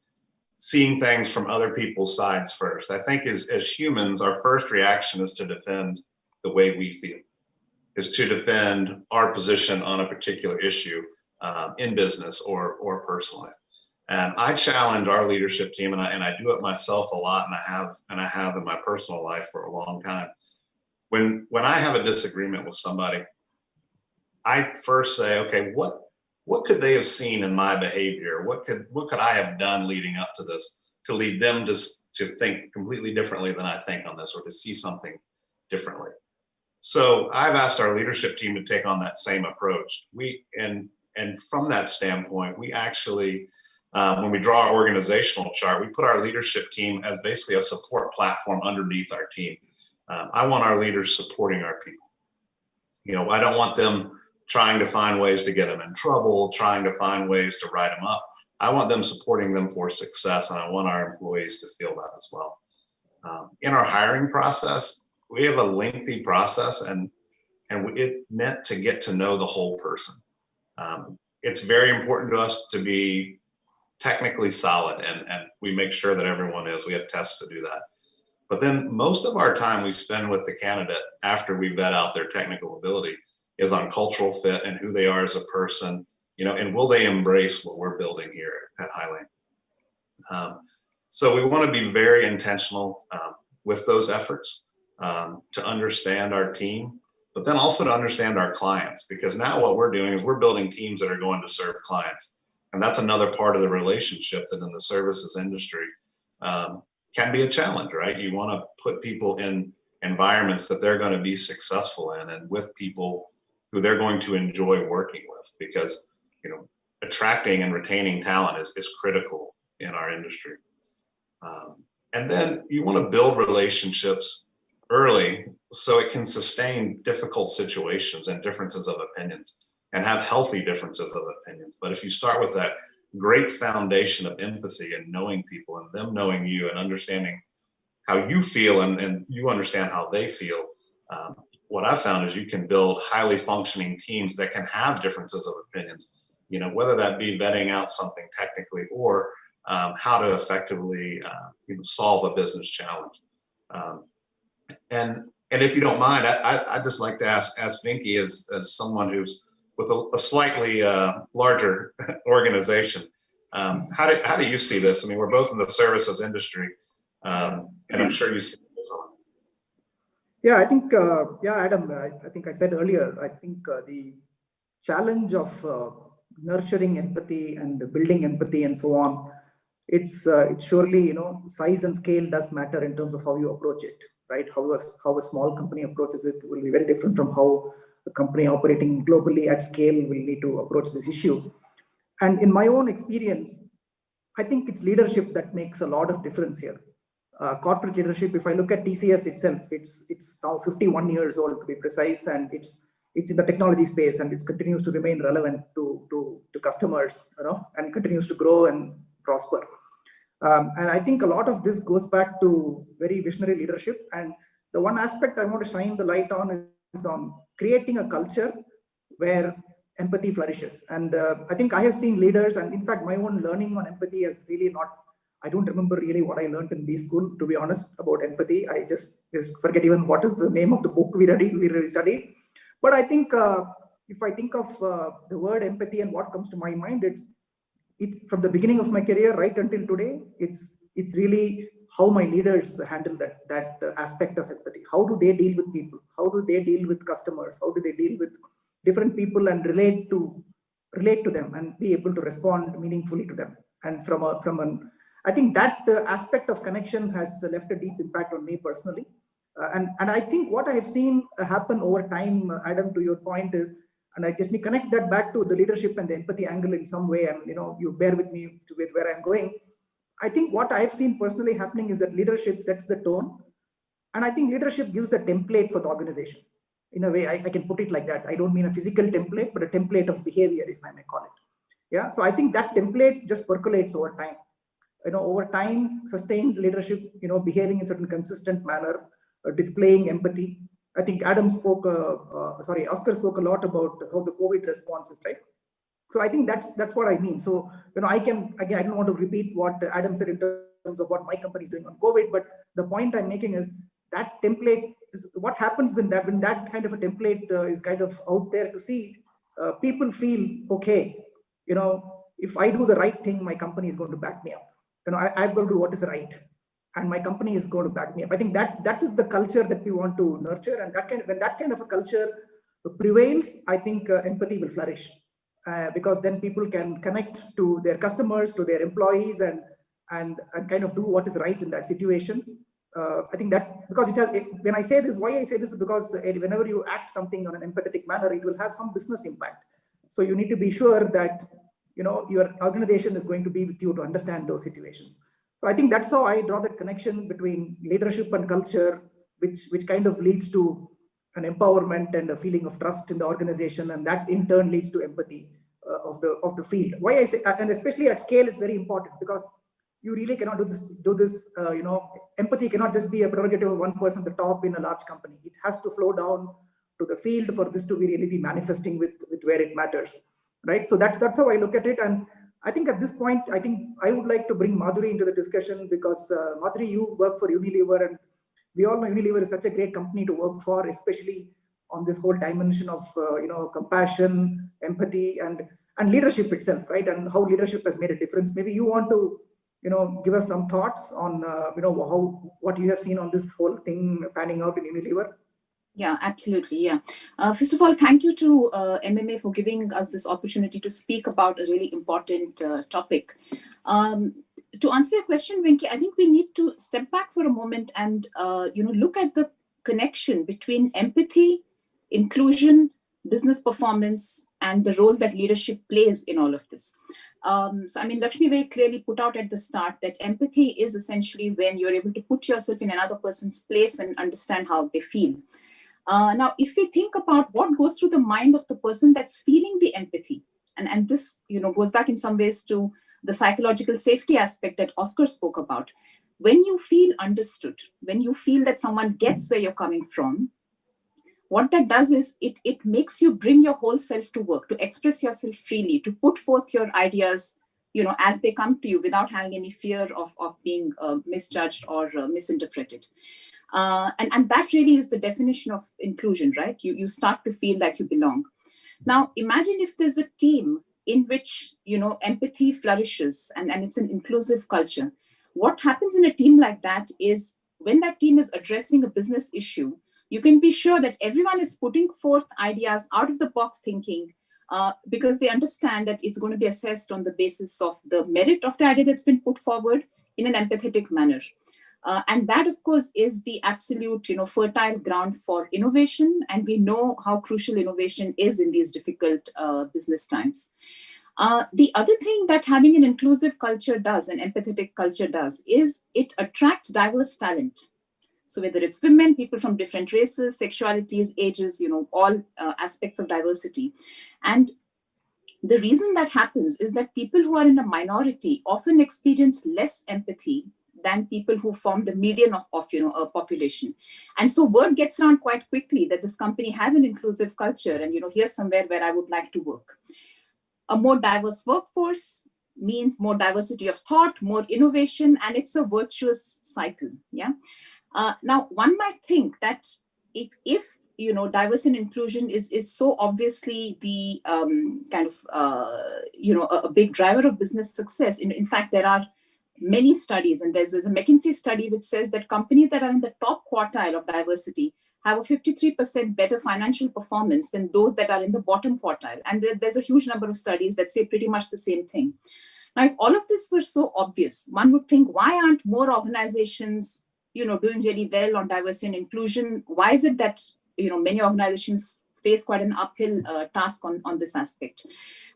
seeing things from other people's sides first. I think as humans, our first reaction is to defend the way we feel, is to defend our position on a particular issue in business or personally. And I challenge our leadership team, and I do it myself a lot, and I have in my personal life for a long time. When I have a disagreement with somebody, I first say, okay, what could they have seen in my behavior? What could I have done leading up to this to lead them to think completely differently than I think on this, or to see something differently? So I've asked our leadership team to take on that same approach. And from that standpoint, we actually, when we draw our organizational chart, we put our leadership team as basically a support platform underneath our team. I want our leaders supporting our people. I don't want them trying to find ways to get them in trouble, trying to find ways to write them up. I want them supporting them for success, and I want our employees to feel that as well. In our hiring process, we have a lengthy process, and it meant to get to know the whole person. It's very important to us to be technically solid, and we make sure that everyone is. We have tests to do that. But then most of our time we spend with the candidate after we vet out their technical ability is on cultural fit and who they are as a person, and will they embrace what we're building here at Highlane. So we want to be very intentional with those efforts to understand our team, but then also to understand our clients, because now what we're doing is we're building teams that are going to serve clients. And that's another part of the relationship that in the services industry can be a challenge, right? You want to put people in environments that they're going to be successful in and with people who they're going to enjoy working with, because, you know, attracting and retaining talent is critical in our industry. And then you want to build relationships early so it can sustain difficult situations and differences of opinions and have healthy differences of opinions. But if you start with that great foundation of empathy and knowing people and them knowing you and understanding how you feel and you understand how they feel, what I found is you can build highly functioning teams that can have differences of opinions, you know, whether that be vetting out something technically or how to effectively solve a business challenge. And if you don't mind, I'd just like to ask Vinky, as someone who's with a slightly larger organization, how do you see this? I mean, we're both in the services industry, and I'm sure you see it. Yeah, I think, Adam, I think I said earlier, I think the challenge of nurturing empathy and building empathy and so on, it's surely, you know, size and scale does matter in terms of how you approach it, right? How a small company approaches it will be very different from how a company operating globally at scale will need to approach this issue. And in my own experience, I think it's leadership that makes a lot of difference here. Corporate leadership, if I look at TCS itself, it's now 51 years old to be precise, and it's in the technology space, and it continues to remain relevant to customers, you know, and continues to grow and prosper. And I think a lot of this goes back to very visionary leadership. And the one aspect I want to shine the light on is on creating a culture where empathy flourishes. And I think I have seen leaders, and in fact, my own learning on empathy has really not, I don't remember really what I learned in B school, to be honest, about empathy. I just forget even what is the name of the book we studied. But I think if I think of the word empathy and what comes to my mind, it's from the beginning of my career right until today, it's really how my leaders handle that aspect of empathy. How do they deal with people? How do they deal with customers? How do they deal with different people and relate to them and be able to respond meaningfully to them? And I think that aspect of connection has left a deep impact on me personally. And I think what I have seen happen over time, Adam, to your point is, and I guess me connect that back to the leadership and the empathy angle in some way, and you bear with me with where I'm going. I think what I've seen personally happening is that leadership sets the tone, and I think leadership gives the template for the organization. In a way, I can put it like that. I don't mean a physical template, but a template of behavior, if I may call it. Yeah. So I think that template just percolates over time. Over time, sustained leadership, behaving in certain consistent manner, displaying empathy. I think Oscar spoke a lot about how the COVID response is, right? So I think that's what I mean. So, I don't want to repeat what Adam said in terms of what my company is doing on COVID, but the point I'm making is that template, what happens when that kind of a template is kind of out there to see, people feel, okay, if I do the right thing, my company is going to back me up. I've got to do what is right, and my company is going to back me up. I think that is the culture that we want to nurture, and when that kind of a culture prevails, I think empathy will flourish, because then people can connect to their customers, to their employees, and kind of do what is right in that situation. I think that because when I say this, why I say this is because whenever you act something on an empathetic manner, it will have some business impact. So you need to be sure that your organization is going to be with you to understand those situations. So I think that's how I draw that connection between leadership and culture, which kind of leads to an empowerment and a feeling of trust in the organization, and that in turn leads to empathy of the field. Why I say, and especially at scale, it's very important because you really cannot do this. Empathy cannot just be a prerogative of one person at the top in a large company. It has to flow down to the field for this to really be manifesting with where it matters. Right. So that's how I look at it. And I think at this point, I think I would like to bring Madhuri into the discussion because Madhuri, you work for Unilever, and we all know Unilever is such a great company to work for, especially on this whole dimension of compassion, empathy, and leadership itself, right? And how leadership has made a difference. Maybe you want to give us some thoughts on what you have seen on this whole thing panning out in Unilever. Yeah, absolutely. Yeah. First of all, thank you to MMA for giving us this opportunity to speak about a really important topic. To answer your question, Venki, I think we need to step back for a moment and look at the connection between empathy, inclusion, business performance, and the role that leadership plays in all of this. So, I mean, Lakshmi very clearly put out at the start that empathy is essentially when you're able to put yourself in another person's place and understand how they feel. Now, if we think about what goes through the mind of the person that's feeling the empathy, and this goes back in some ways to the psychological safety aspect that Oscar spoke about. When you feel understood, when you feel that someone gets where you're coming from, what that does is it makes you bring your whole self to work, to express yourself freely, to put forth your ideas, as they come to you without having any fear of being misjudged or misinterpreted. And that really is the definition of inclusion, right? You start to feel like you belong. Now, imagine if there's a team in which, empathy flourishes and it's an inclusive culture. What happens in a team like that is when that team is addressing a business issue, you can be sure that everyone is putting forth ideas, out of the box thinking, because they understand that it's going to be assessed on the basis of the merit of the idea that's been put forward in an empathetic manner. And that, of course, is the absolute, fertile ground for innovation. And we know how crucial innovation is in these difficult business times. The other thing that having an inclusive culture does, an empathetic culture does, is it attracts diverse talent. So whether it's women, people from different races, sexualities, ages, all aspects of diversity. And the reason that happens is that people who are in a minority often experience less empathy than people who form the median of a population. And so word gets around quite quickly that this company has an inclusive culture and, here's somewhere where I would like to work. A more diverse workforce means more diversity of thought, more innovation, and it's a virtuous cycle. Yeah. Now, one might think that if diversity and inclusion is so obviously the a big driver of business success. In fact, there are many studies, and there's a McKinsey study which says that companies that are in the top quartile of diversity have a 53% better financial performance than those that are in the bottom quartile. And there's a huge number of studies that say pretty much the same thing. Now, if all of this were so obvious, one would think, why aren't more organizations, doing really well on diversity and inclusion? Why is it that, many organizations face quite an uphill task on this aspect?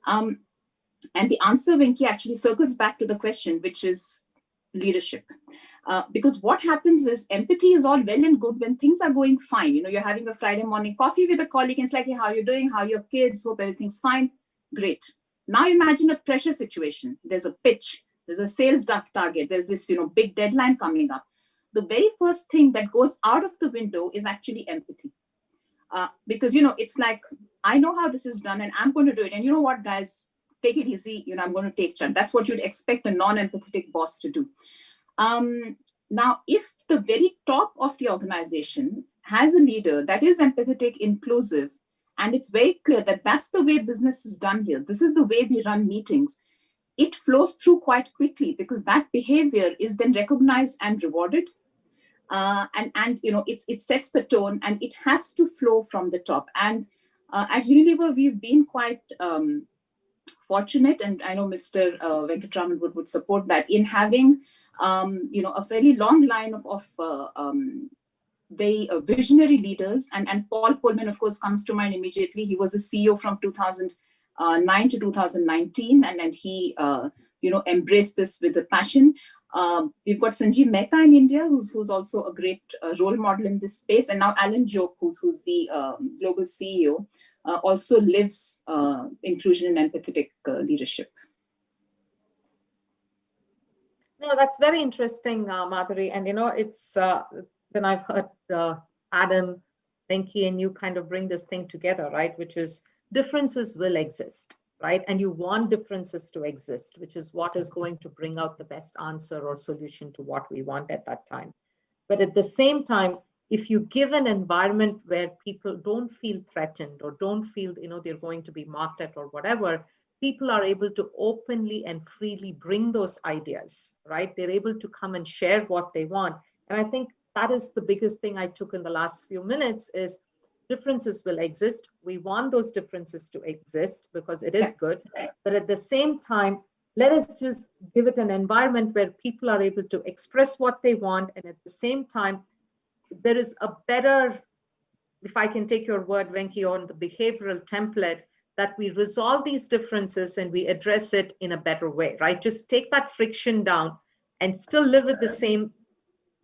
And the answer, Venki, actually circles back to the question, which is leadership. Because what happens is empathy is all well and good when things are going fine. You're having a Friday morning coffee with a colleague and it's like, hey, how are you doing? How are your kids? Hope everything's fine. Great. Now imagine a pressure situation. There's a pitch. There's a sales target. There's this, big deadline coming up. The very first thing that goes out of the window is actually empathy. Because, it's like, I know how this is done and I'm going to do it. And you know what, guys, take it easy. I'm going to take charge. That's what you'd expect a non-empathetic boss to do. Now, if the very top of the organization has a leader that is empathetic, inclusive, and it's very clear that that's the way business is done here, this is the way we run meetings, it flows through quite quickly because that behavior is then recognized and rewarded. And it sets the tone and it has to flow from the top. And at Unilever, we've been quite fortunate, and I know Mr. Venkatraman would support that, in having a fairly long line of very visionary leaders. And Paul Pullman, of course, comes to mind immediately. He was the CEO from 2009 to 2019, and he embraced this with a passion. We've got Sanjeev Mehta in India, who's also a great role model in this space, and now Alan Jope, who's the global CEO, also lives inclusion and empathetic leadership. No, that's very interesting, Madhuri. And it's when I've heard Adam, Venki, and you kind of bring this thing together, right? Which is differences will exist, right? And you want differences to exist, which is what is going to bring out the best answer or solution to what we want at that time. But at the same time, if you give an environment where people don't feel threatened or don't feel, they're going to be mocked at or whatever, people are able to openly and freely bring those ideas, right? They're able to come and share what they want. And I think that is the biggest thing I took in the last few minutes is differences will exist. We want those differences to exist because it is good. But at the same time, let us just give it an environment where people are able to express what they want. And at the same time, there is a better, if I can take your word, Venki, on the behavioral template, that we resolve these differences and we address it in a better way, right? Just take that friction down and still live with the same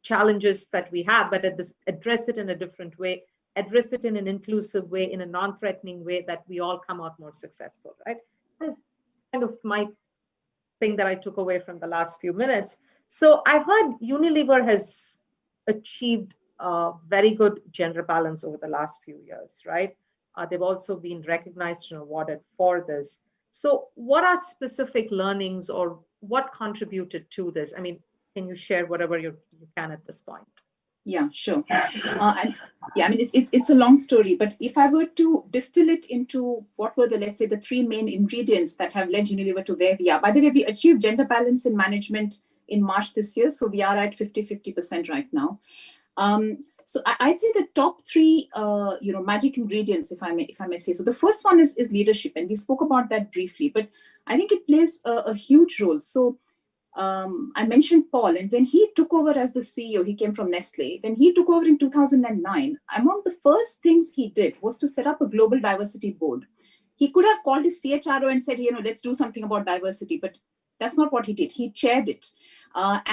challenges that we have, but address it in a different way, address it in an inclusive way, in a non-threatening way, that we all come out more successful, right? That's kind of my thing that I took away from the last few minutes. So I heard Unilever has achieved very good gender balance over the last few years, right? They've also been recognized and awarded for this. So what are specific learnings or what contributed to this? I mean, can you share whatever you can at this point? Yeah, sure. I mean, it's a long story, but if I were to distill it into what were the, let's say, the three main ingredients that have led Unilever to where we are. By the way, we achieved gender balance in management in March this year, so we are at 50% right now. So I'd say the top three, magic ingredients, if I may say. So the first one is leadership, and we spoke about that briefly, but I think it plays a huge role. So I mentioned Paul, and when he took over as the CEO, he came from Nestle. When he took over in 2009, among the first things he did was to set up a global diversity board. He could have called his CHRO and said, let's do something about diversity, but that's not what he did. He chaired it. I've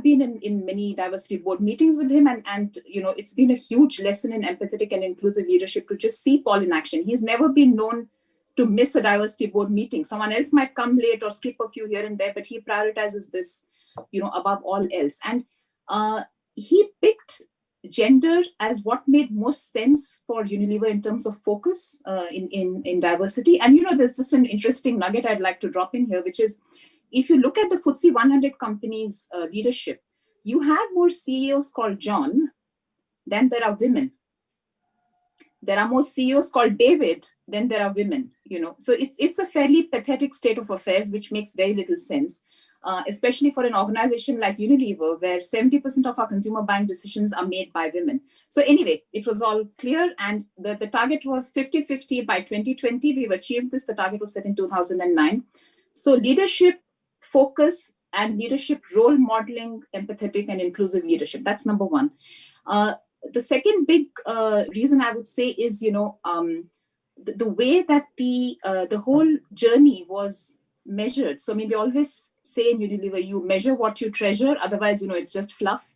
been in many diversity board meetings with him, and it's been a huge lesson in empathetic and inclusive leadership to just see Paul in action. He's never been known to miss a diversity board meeting. Someone else might come late or skip a few here and there, but he prioritizes this, above all else. And he picked gender as what made most sense for Unilever in terms of focus in diversity. And, there's just an interesting nugget I'd like to drop in here, which is, if you look at the FTSE 100 companies' leadership, you have more CEOs called John than there are women. There are more CEOs called David than there are women, So it's a fairly pathetic state of affairs, which makes very little sense, especially for an organization like Unilever, where 70% of our consumer buying decisions are made by women. So anyway, it was all clear, and the target was 50-50 by 2020. We've achieved this. The target was set in 2009. So leadership, focus, and leadership role modeling, empathetic and inclusive leadership. That's number one. The second big reason I would say is, the way that the whole journey was measured. So, we always say in Unilever, you measure what you treasure. Otherwise, it's just fluff.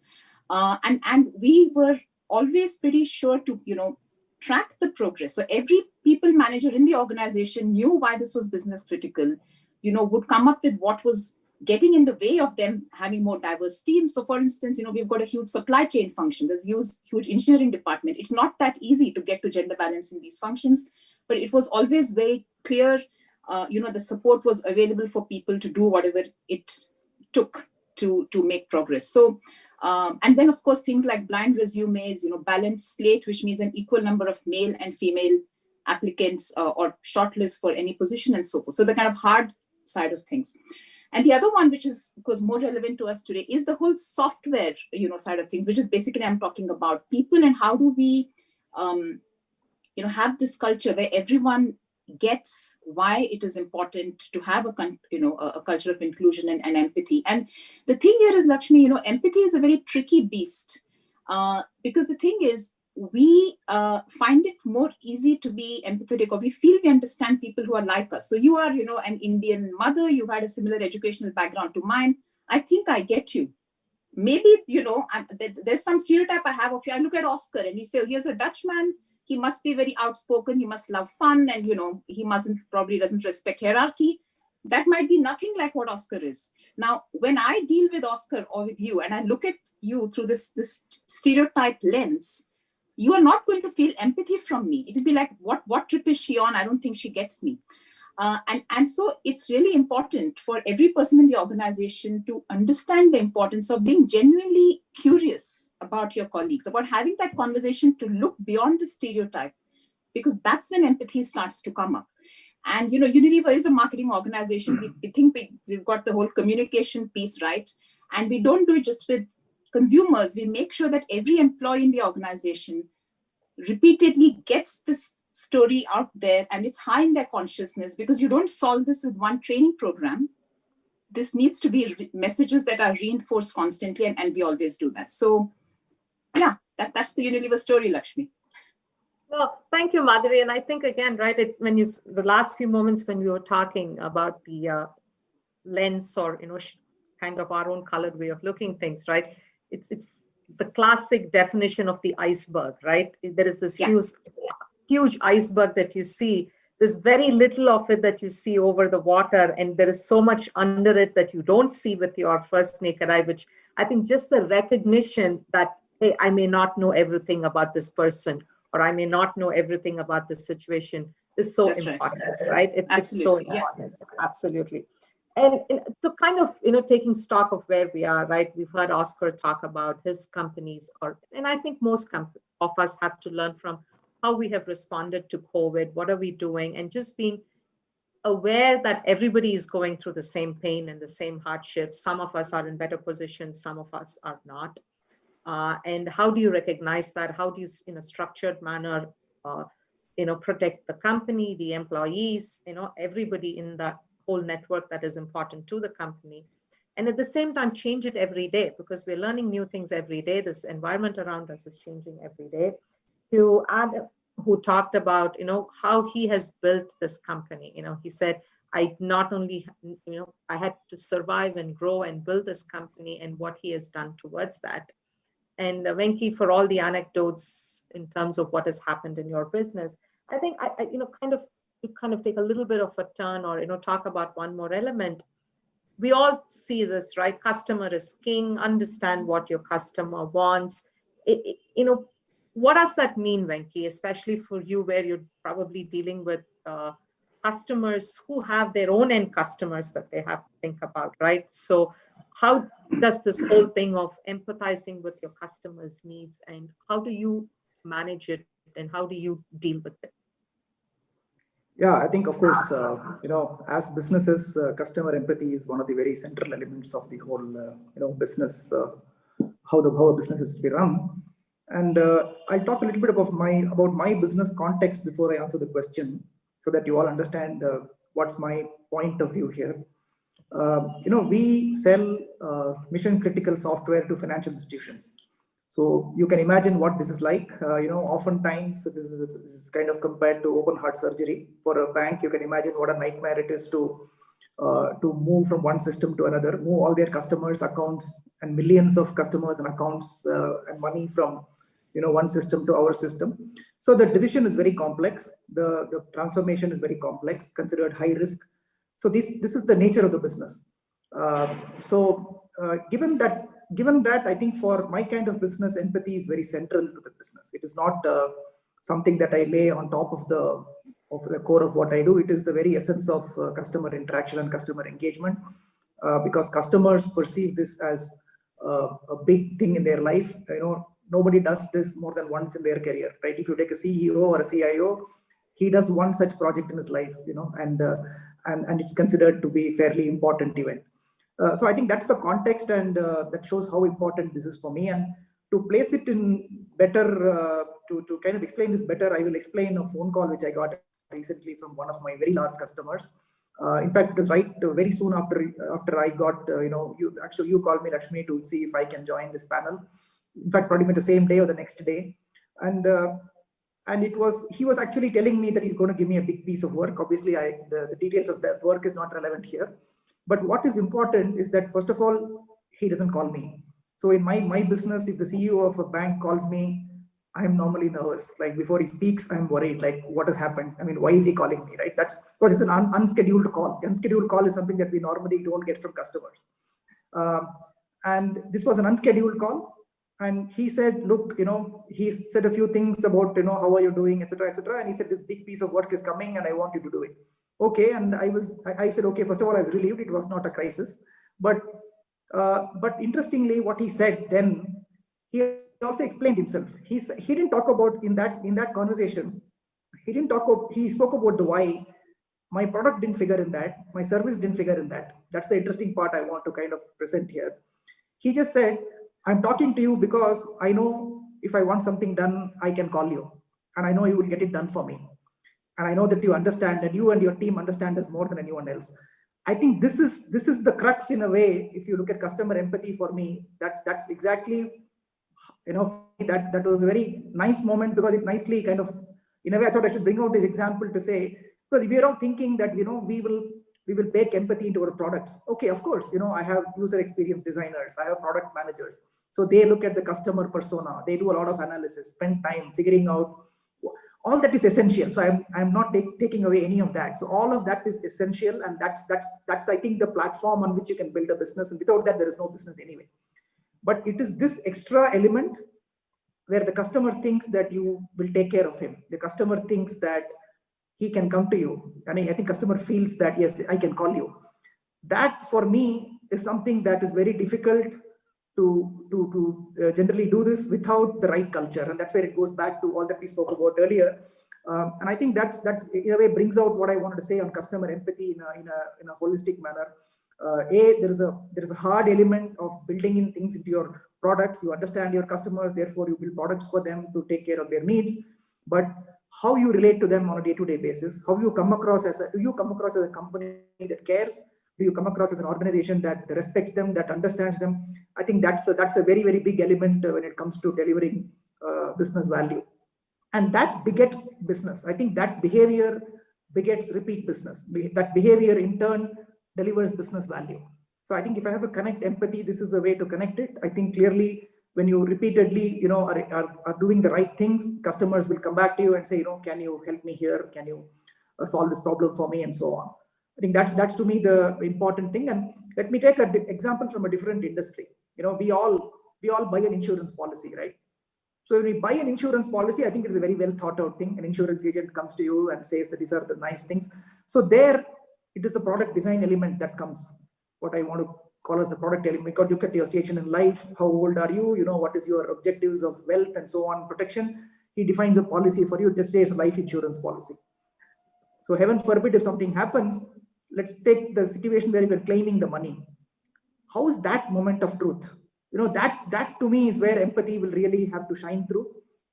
And we were always pretty sure to, track the progress. So every people manager in the organization knew why this was business critical, would come up with what was getting in the way of them having more diverse teams. So for instance, we've got a huge supply chain function. There's huge engineering department. It's not that easy to get to gender balance in these functions, but it was always very clear, the support was available for people to do whatever it took to make progress. So, and then of course, things like blind resumes, balanced slate, which means an equal number of male and female applicants or shortlists for any position and so forth. So the kind of hard side of things. And the other one, which is, of course, more relevant to us today, is the whole software, side of things, which is basically I'm talking about people and how do we, have this culture where everyone gets why it is important to have a culture of inclusion and empathy. And the thing here is, Lakshmi, empathy is a very tricky beast because the thing is, we find it more easy to be empathetic, or we feel we understand people who are like us. So you are, an Indian mother, you've had a similar educational background to mine. I think I get you. Maybe, there's some stereotype I have of you. I look at Oscar and we say, oh, here's a Dutchman. He must be very outspoken. He must love fun. And, he probably doesn't respect hierarchy. That might be nothing like what Oscar is. Now, when I deal with Oscar or with you, and I look at you through this stereotype lens, you are not going to feel empathy from me. It will be like, what trip is she on? I don't think she gets me. And so it's really important for every person in the organization to understand the importance of being genuinely curious about your colleagues, about having that conversation to look beyond the stereotype, because that's when empathy starts to come up. And, Unilever is a marketing organization. We think we've got the whole communication piece right. And we don't do it just with consumers. We make sure that every employee in the organization repeatedly gets this story out there and it's high in their consciousness, because you don't solve this with one training program. This needs to be messages that are reinforced constantly, and we always do that. So yeah, that's the Unilever story, Lakshmi. No, thank you, Madhuri. And I think again, right, the last few moments when we were talking about the lens, or kind of our own colored way of looking things, right? It's the classic definition of the iceberg, right? There is this huge iceberg that you see. There's very little of it that you see over the water, and there is so much under it that you don't see with your first naked eye, which I think just the recognition that, hey, I may not know everything about this person, or I may not know everything about this situation, is so important, right? It's so important, absolutely. And so kind of, taking stock of where we are, right? We've heard Oscar talk about his companies, and I think most of us have to learn from how we have responded to COVID, what are we doing, and just being aware that everybody is going through the same pain and the same hardships. Some of us are in better positions, some of us are not. And how do you recognize that? How do you, in a structured manner, protect the company, the employees, everybody in that whole network that is important to the company, and at the same time change it every day, because we're learning new things every day. This environment around us is changing every day. To Adam, who talked about how he has built this company, he said, I not only I had to survive and grow and build this company, and what he has done towards that. And Venki, for all the anecdotes in terms of what has happened in your business, I think I kind of take a little bit of a turn, or talk about one more element. We all see this, right? Customer is king. Understand what your customer wants. What does that mean, Venki, especially for you, where you're probably dealing with customers who have their own end customers that they have to think about, right? So how does this whole thing of empathizing with your customers' needs, and how do you manage it, and how do you deal with it? Yeah, I think, of course, as businesses, customer empathy is one of the very central elements of the whole, business, how a business is to be run. And I'll talk a little bit about my business context before I answer the question, so that you all understand what's my point of view here. We sell mission critical software to financial institutions. So you can imagine what this is like. Oftentimes this is kind of compared to open heart surgery. For a bank, you can imagine what a nightmare it is to move from one system to another, move all their customers' accounts and millions of customers and accounts and money from one system to our system. So the decision is very complex. The transformation is very complex, considered high risk. So this is the nature of the business. Given that, I think for my kind of business, empathy is very central to the business. It is not something that I lay on top of the core of what I do. It is the very essence of customer interaction and customer engagement, because customers perceive this as a big thing in their life. Nobody does this more than once in their career, right? If you take a CEO or a CIO, he does one such project in his life, and it's considered to be a fairly important event. So I think that's the context, and that shows how important this is for me. And to place it in better, to kind of explain this better, I will explain a phone call which I got recently from one of my very large customers. In fact, it was right very soon after I got, you called me, Lakshmi, to see if I can join this panel. In fact, probably the same day or the next day. And he was actually telling me that he's going to give me a big piece of work. Obviously, the details of that work is not relevant here. But what is important is that, first of all, he doesn't call me. So in my business, if the CEO of a bank calls me, I'm normally nervous. Like before he speaks, I'm worried, like what has happened? I mean, why is he calling me, right? That's because it's an unscheduled call. Unscheduled call is something that we normally don't get from customers. And this was an unscheduled call. And he said, look, he said a few things about, how are you doing, etc., etc. And he said, this big piece of work is coming and I want you to do it. Okay. And I said, okay, first of all, I was relieved. It was not a crisis. But interestingly, what he said then, he also explained himself. He didn't talk about in that conversation. He spoke about the why. My product didn't figure in that. My service didn't figure in that. That's the interesting part I want to kind of present here. He just said, I'm talking to you because I know if I want something done, I can call you. and I know you will get it done for me. And I know that you understand, and you and your team understand us more than anyone else. I think this is the crux in a way. If you look at customer empathy, for me, that's exactly, that was a very nice moment, because it nicely kind of, in a way, I thought I should bring out this example to say, because we are all thinking that, we will bake empathy into our products. Okay, of course, I have user experience designers, I have product managers. So they look at the customer persona, they do a lot of analysis, spend time figuring out. All that is essential. So I'm not taking away any of that. So all of that is essential, and that's I think the platform on which you can build a business. And without that, there is no business anyway. But it is this extra element where the customer thinks that you will take care of him. The customer thinks that he can come to you. And I think customer feels that, yes, I can call you. That for me is something that is very difficult to generally do this without the right culture. And that's where it goes back to all that we spoke about earlier. And I think that's in a way brings out what I wanted to say on customer empathy in a holistic manner. There is a hard element of building in things into your products. You understand your customers, therefore you build products for them to take care of their needs. But how you relate to them on a day-to-day basis, how you come across do you come across as a company that cares? Do you come across as an organization that respects them, that understands them? I think that's a very, very big element when it comes to delivering business value. And that begets business. I think that behavior begets repeat business. That behavior in turn delivers business value. So I think if I have to connect empathy, this is a way to connect it. I think clearly when you repeatedly, are doing the right things, customers will come back to you and say, can you help me here? Can you solve this problem for me? And so on. I think that's to me the important thing. And let me take an example from a different industry. We all buy an insurance policy, right? So when we buy an insurance policy, I think it is a very well thought out thing. An insurance agent comes to you and says that these are the nice things. So there, it is the product design element that comes. What I want to call as the product element. Because look at your station in life. How old are you? What is your objectives of wealth and so on, protection. He defines a policy for you. Let's say it's a life insurance policy. So heaven forbid if something happens, let's take the situation where you're claiming the money. How is that moment of truth? That to me is where empathy will really have to shine through,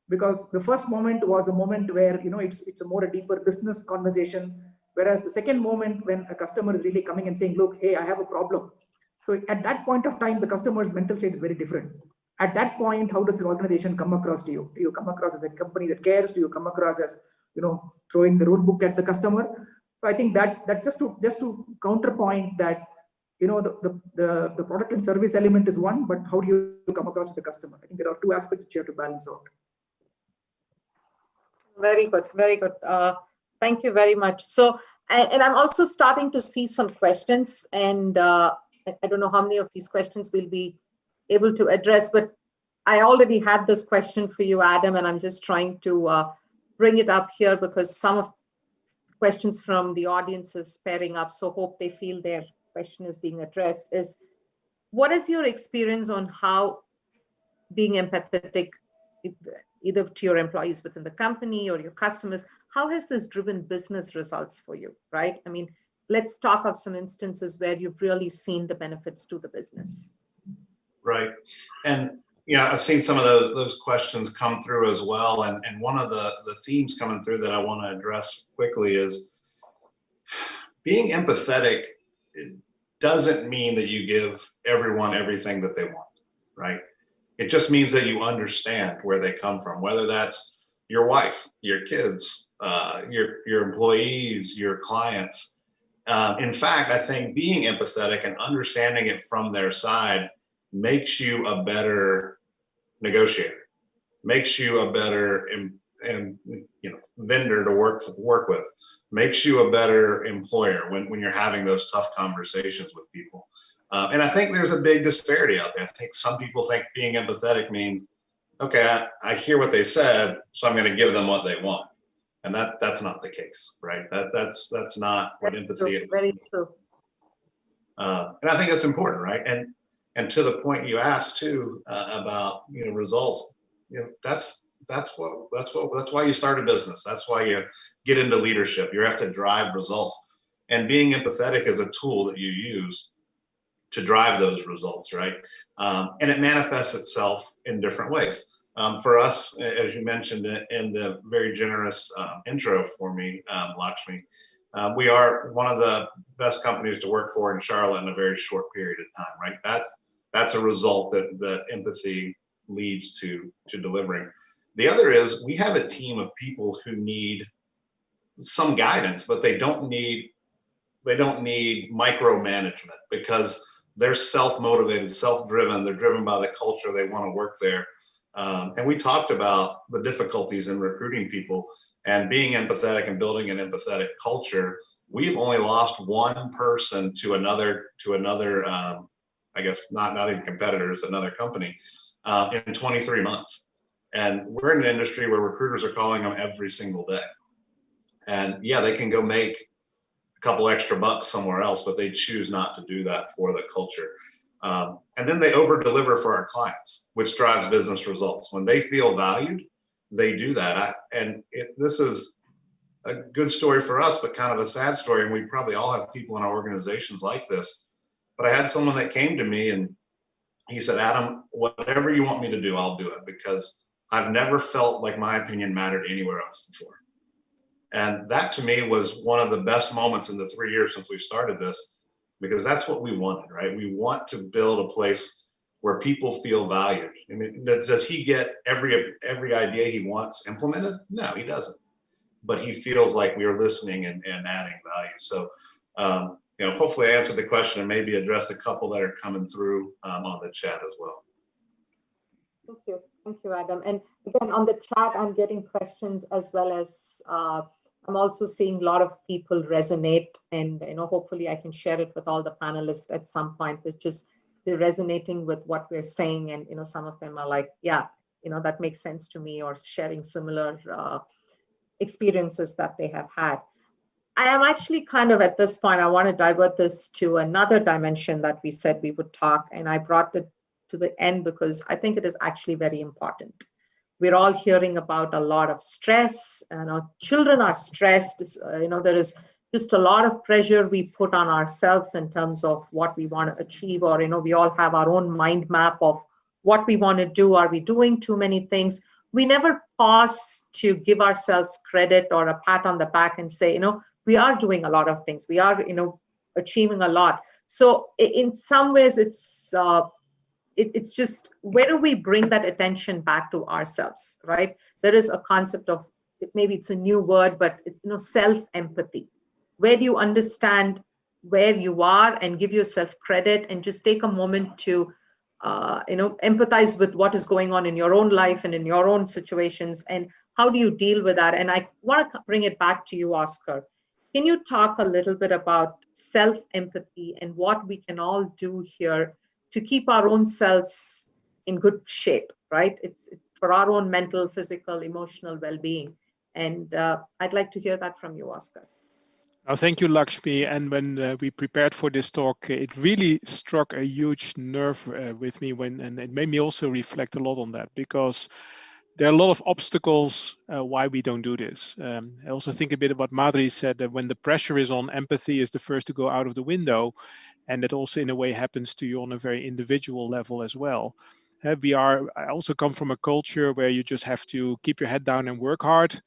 because the first moment was a moment where, it's a more a deeper business conversation. Whereas the second moment when a customer is really coming and saying, look, hey, I have a problem. So at that point of time, the customer's mental state is very different. At that point, how does the organization come across to you? Do you come across as a company that cares? Do you come across as, throwing the rule book at the customer? So I think that's just to counterpoint that, the product and service element is one, but how do you come across to the customer? I think there are two aspects that you have to balance out. Very good, very good. Thank you very much. So, and I'm also starting to see some questions, and I don't know how many of these questions we'll be able to address, but I already had this question for you, Adam, and I'm just trying to bring it up here because some of questions from the audience is pairing up, so hope they feel their question is being addressed. Is what is your experience on how being empathetic, either to your employees within the company or your customers, how has this driven business results for you, right? I mean, let's talk of some instances where you've really seen the benefits to the business. Right. And I've seen some of those questions come through as well. And one of the themes coming through that I want to address quickly is being empathetic. It doesn't mean that you give everyone everything that they want, right? It just means that you understand where they come from, whether that's your wife, your kids, your employees, your clients. In fact, I think being empathetic and understanding it from their side makes you a better negotiator, makes you a better vendor to work with, makes you a better employer when you're having those tough conversations with people. And I think there's a big disparity out there. I think some people think being empathetic means, okay, I hear what they said, so I'm going to give them what they want. And that's not the case, right? That's not what empathy is. Very true. And I think that's important, right? And to the point you asked too about results, that's why you start a business. That's why you get into leadership. You have to drive results, and being empathetic is a tool that you use to drive those results, right? And it manifests itself in different ways. For us, as you mentioned in the very generous intro for me, Lakshmi, we are one of the best companies to work for in Charlotte in a very short period of time, right? That's a result that empathy leads to delivering. The other is we have a team of people who need some guidance, but they don't need micromanagement because they're self-motivated, self-driven. They're driven by the culture. They want to work there. And we talked about the difficulties in recruiting people and being empathetic and building an empathetic culture. We've only lost one person to another, I guess not even competitors, another company, in 23 months. And we're in an industry where recruiters are calling them every single day. And yeah, they can go make a couple extra bucks somewhere else, but they choose not to do that for the culture. And then they over deliver for our clients, which drives business results. When they feel valued, they do that. This is a good story for us, but kind of a sad story. And we probably all have people in our organizations like this. But I had someone that came to me and he said, Adam, whatever you want me to do, I'll do it, because I've never felt like my opinion mattered anywhere else before. And that to me was one of the best moments in the 3 years since we started this, because that's what we wanted, right? We want to build a place where people feel valued. I mean, does he get every idea he wants implemented? No, he doesn't. But he feels like we are listening and adding value. So, hopefully I answered the question and maybe addressed a couple that are coming through on the chat as well. Thank you, Adam. And again, on the chat, I'm getting questions as well as I'm also seeing a lot of people resonate, and hopefully I can share it with all the panelists at some point, which is they're resonating with what we're saying, and some of them are like, yeah, that makes sense to me, or sharing similar experiences that they have had. I am actually kind of at this point, I want to divert this to another dimension that we said we would talk, and I brought it to the end because I think it is actually very important. We're all hearing about a lot of stress, and our children are stressed. There is just a lot of pressure we put on ourselves in terms of what we want to achieve, or we all have our own mind map of what we want to do. Are we doing too many things? We never pause to give ourselves credit or a pat on the back and say, we are doing a lot of things. We are, achieving a lot. So in some ways, it's just, where do we bring that attention back to ourselves, right? There is a concept of, maybe it's a new word, but self-empathy. Where do you understand where you are and give yourself credit, and just take a moment to empathize with what is going on in your own life and in your own situations, and how do you deal with that? And I want to bring it back to you, Oscar. Can you talk a little bit about self-empathy and what we can all do here to keep our own selves in good shape, right? It's for our own mental, physical, emotional well-being. And I'd like to hear that from you, Oscar. Oh, thank you, Lakshmi. And when we prepared for this talk, it really struck a huge nerve with me and it made me also reflect a lot on that, because there are a lot of obstacles why we don't do this. I also think a bit about Madhuri said, that when the pressure is on, empathy is the first to go out of the window. And that also in a way happens to you on a very individual level as well. I also come from a culture where you just have to keep your head down and work hard.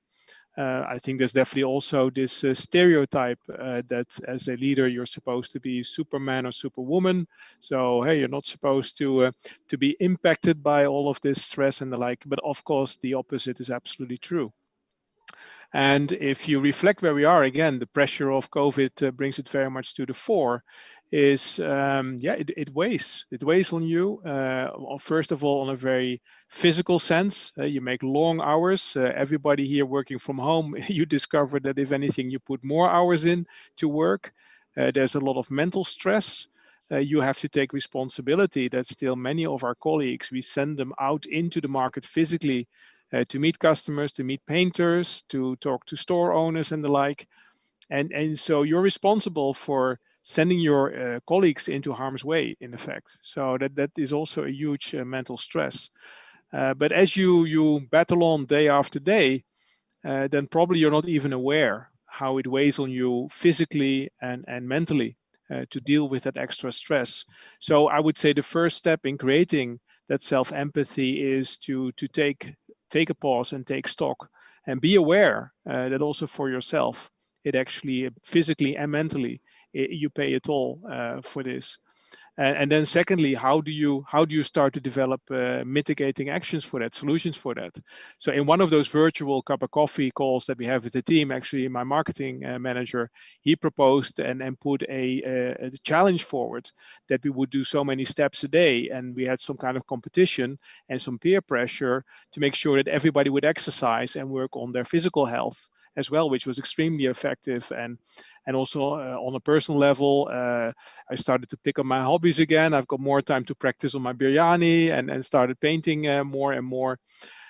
I think there's definitely also this stereotype that as a leader, you're supposed to be Superman or Superwoman. So, hey, you're not supposed to be impacted by all of this stress and the like. But of course, the opposite is absolutely true. And if you reflect where we are, again, the pressure of COVID brings it very much to the fore. Is it weighs on you, first of all on a very physical sense. You make long hours. Everybody here working from home, you discover that if anything you put more hours in to work. There's a lot of mental stress. You have to take responsibility that still many of our colleagues, we send them out into the market physically to meet customers, to meet painters, to talk to store owners and the like, and so you're responsible for sending your colleagues into harm's way, in effect. So that is also a huge mental stress. But as you battle on day after day, then probably you're not even aware how it weighs on you physically and mentally to deal with that extra stress. So I would say the first step in creating that self-empathy is to take a pause and take stock and be aware that also for yourself, it actually physically and mentally, you pay a toll for this. And then secondly, how do you start to develop mitigating actions for that, solutions for that? So in one of those virtual cup of coffee calls that we have with the team, actually my marketing manager, he proposed and put a challenge forward that we would do so many steps a day, and we had some kind of competition and some peer pressure to make sure that everybody would exercise and work on their physical health as well, which was extremely effective. And also on a personal level, I started to pick up my hobbies again. I've got more time to practice on my biryani and started painting more and more.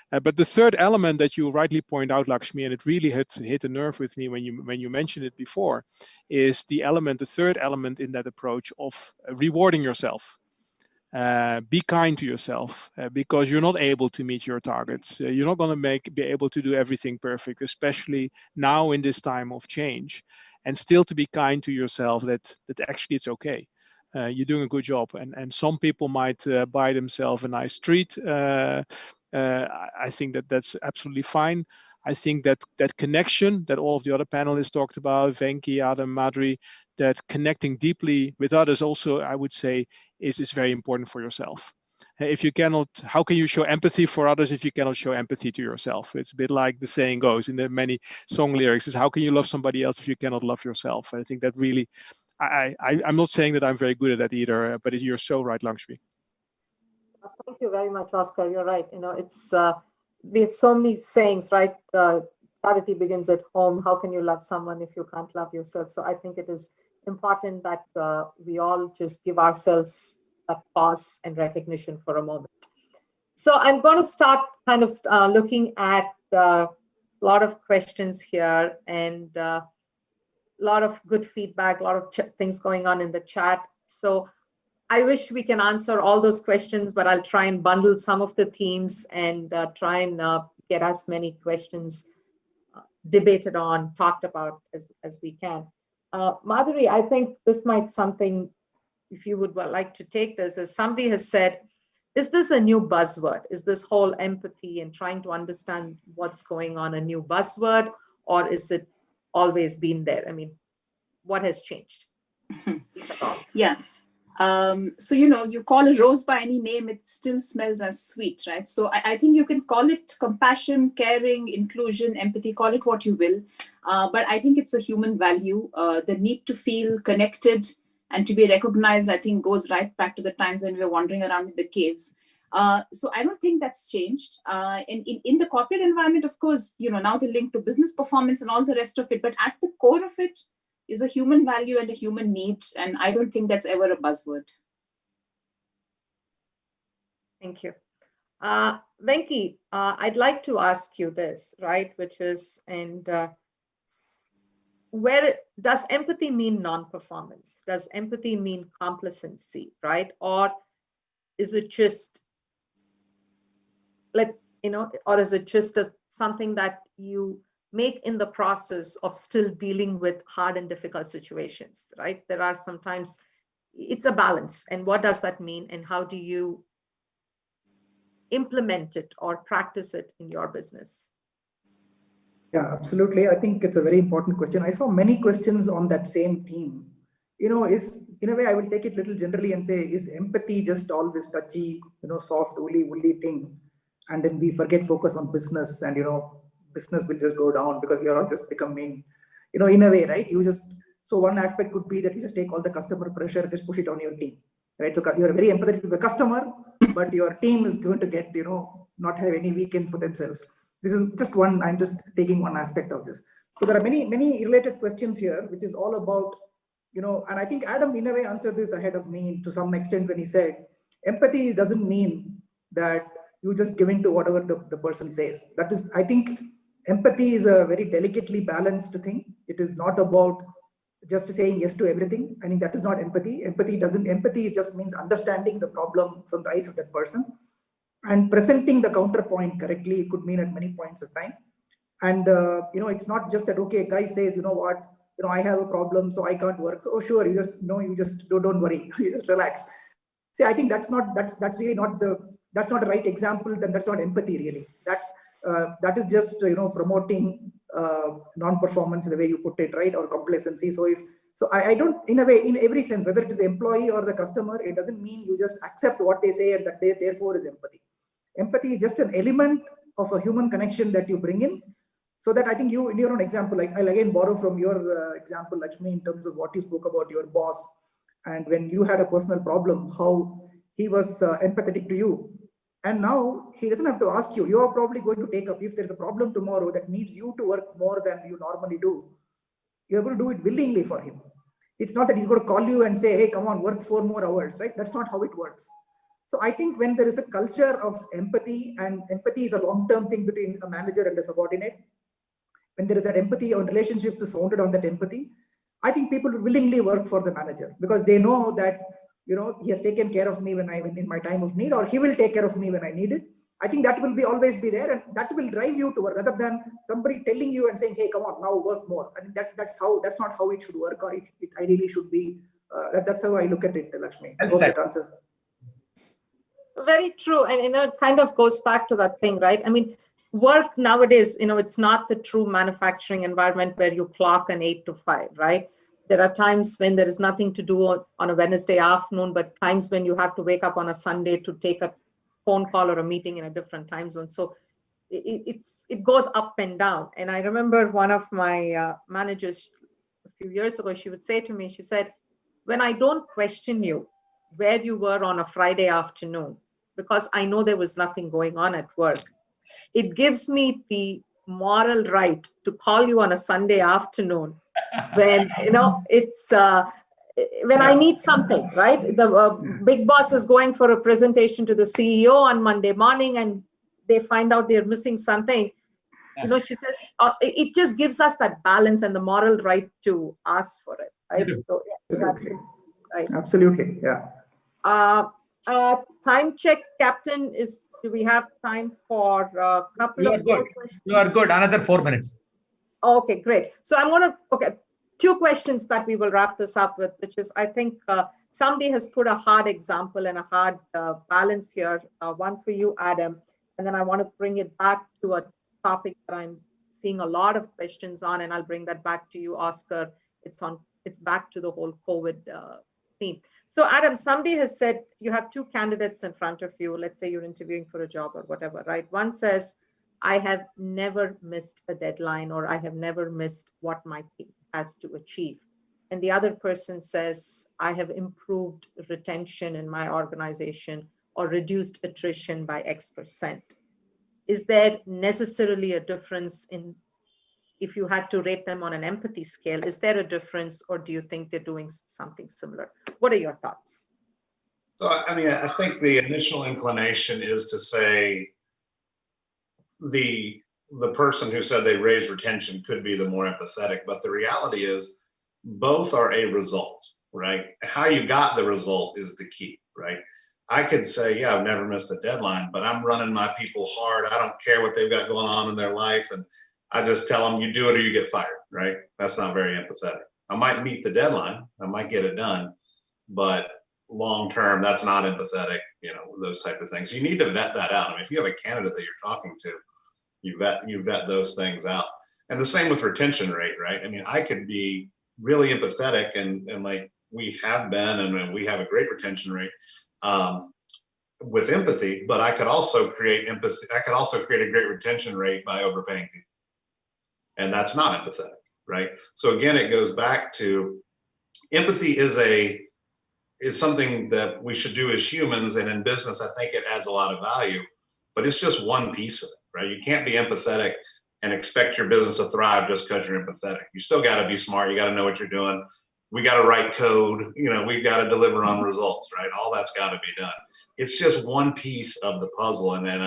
But the third element that you rightly point out, Lakshmi, and it really hit a nerve with me when you mentioned it before, is the third element in that approach of rewarding yourself. Be kind to yourself because you're not able to meet your targets. You're not going to be able to do everything perfect, especially now in this time of change. And still to be kind to yourself that actually it's okay. You're doing a good job. And some people might buy themselves a nice treat. I think that's absolutely fine. I think that connection that all of the other panelists talked about, Venki, Adam, Madhuri, that connecting deeply with others also, I would say, is very important for yourself. If you cannot, how can you show empathy for others if you cannot show empathy to yourself? It's a bit like the saying goes in the many song lyrics, is how can you love somebody else if you cannot love yourself? I think that really, I'm not saying that I'm very good at that either, but you're so right, Lakshmi. Thank you very much, Oscar. You're right. It's we have so many sayings, right? Charity begins at home. How can you love someone if you can't love yourself? So I think it is important that we all just give ourselves a pause and recognition for a moment. So I'm going to start kind of looking at a lot of questions here and a lot of good feedback, a lot of things going on in the chat. So I wish we can answer all those questions, but I'll try and bundle some of the themes and try and get as many questions debated on, talked about as we can. Madhuri, I think this might something, if you would like to take this, as somebody has said, is this a new buzzword? Is this whole empathy and trying to understand what's going on a new buzzword, or is it always been there? I mean, what has changed? Yeah. So, you call a rose by any name, it still smells as sweet, right? So I think you can call it compassion, caring, inclusion, empathy, call it what you will. But I think it's a human value. The need to feel connected and to be recognized, I think, goes right back to the times when we were wandering around in the caves. So I don't think that's changed. In the corporate environment, of course, now the link to business performance and all the rest of it, but at the core of it is a human value and a human need. And I don't think that's ever a buzzword. Thank you. Venki, I'd like to ask you this, right, which is, where does empathy mean non-performance? Does empathy mean complacency, right? Or is it just or is it just something that you make in the process of still dealing with hard and difficult situations, right? There are sometimes, it's a balance. And what does that mean? And how do you implement it or practice it in your business? Yeah, absolutely. I think it's a very important question. I saw many questions on that same theme. Is, in a way, I will take it little generally and say, is empathy just always touchy, soft, woolly thing? And then we forget focus on business, and, business will just go down because we are all just becoming, in a way, right? So one aspect could be that you just take all the customer pressure and just push it on your team, right? So you're very empathetic to the customer, but your team is going to get, not have any weekend for themselves. This is just one, I'm just taking one aspect of this. So there are many, many related questions here, which is all about, and I think Adam in a way answered this ahead of me to some extent when he said, empathy doesn't mean that you just give in to whatever the person says. That is, I think empathy is a very delicately balanced thing. It is not about just saying yes to everything. I think that is not empathy. Empathy just means understanding the problem from the eyes of that person and presenting the counterpoint correctly. It could mean at many points of time. And, it's not just that, okay, guy says, you know what, I have a problem, so I can't work. So, oh, sure, you just don't worry, you just relax. See, I think that's really not the that's not a right example, then that's not empathy really. That is just promoting non-performance in the way you put it, right, or complacency. So I don't, in a way, in every sense, whether it is the employee or the customer, it doesn't mean you just accept what they say and that they therefore is empathy. Empathy is just an element of a human connection that you bring in. So that I think you, in your own example, like I'll again borrow from your example, Lakshmi, in terms of what you spoke about your boss, and when you had a personal problem, how he was empathetic to you. And now he doesn't have to ask you. You are probably going to take up, if there's a problem tomorrow that needs you to work more than you normally do, you're going to do it willingly for him. It's not that he's going to call you and say, hey, come on, work 4 more hours, right? That's not how it works. So I think when there is a culture of empathy, and empathy is a long-term thing between a manager and a subordinate, when there is that empathy or relationship is founded on that empathy, I think people will willingly work for the manager because they know that, he has taken care of me when in my time of need, or he will take care of me when I need it. I think that will always be there, and that will drive you to work rather than somebody telling you and saying, hey, come on, now work more. I mean, that's not how it should work, or it ideally should be. That's how I look at it, Lakshmi. I hope that answers. Very true. And it kind of goes back to that thing, right? I mean, work nowadays, it's not the true manufacturing environment where you clock an 8 to 5, right? There are times when there is nothing to do on a Wednesday afternoon, but times when you have to wake up on a Sunday to take a phone call or a meeting in a different time zone. So it goes up and down. And I remember one of my managers a few years ago, she would say to me, she said, when I don't question you where you were on a Friday afternoon, because I know there was nothing going on at work, it gives me the moral right to call you on a Sunday afternoon when, it's when I need something, right? The big boss is going for a presentation to the CEO on Monday morning and they find out they're missing something. She says, it just gives us that balance and the moral right to ask for it, right? So, yeah, absolutely. Right. Absolutely, yeah. Time check, Captain, do we have time for a couple of more questions? You are good. Another 4 minutes. Okay, great. So I'm going to, 2 questions that we will wrap this up with, which is, I think somebody has put a hard example and a hard balance here. One for you, Adam, and then I want to bring it back to a topic that I'm seeing a lot of questions on, and I'll bring that back to you, Oscar. It's back to the whole COVID theme. So Adam, somebody has said you have 2 candidates in front of you. Let's say you're interviewing for a job or whatever, right? One says, I have never missed a deadline, or I have never missed what my team has to achieve. And the other person says, I have improved retention in my organization or reduced attrition by X%. Is there necessarily a difference in, if you had to rate them on an empathy scale, is there a difference, or do you think they're doing something similar? What are your thoughts? So, I mean, I think the initial inclination is to say the person who said they raised retention could be the more empathetic, but the reality is both are a result, right? How you got the result is the key, right? I could say, yeah, I've never missed a deadline, but I'm running my people hard. I don't care what they've got going on in their life. And I just tell them, you do it or you get fired, right? That's not very empathetic. I might meet the deadline, I might get it done, but long-term, that's not empathetic, those type of things. You need to vet that out. I mean, if you have a candidate that you're talking to, you vet those things out. And the same with retention rate, right? I mean, I could be really empathetic and like we have been, and we have a great retention rate with empathy, but I could also create empathy. I could also create a great retention rate by overpaying people. And that's not empathetic, right? So again, it goes back to empathy is something that we should do as humans, and in business, I think it adds a lot of value, but it's just one piece of it, right? You can't be empathetic and expect your business to thrive just because you're empathetic. You still got to be smart. You got to know what you're doing. We got to write code. We've got to deliver on results, right? All that's got to be done. It's just one piece of the puzzle, and then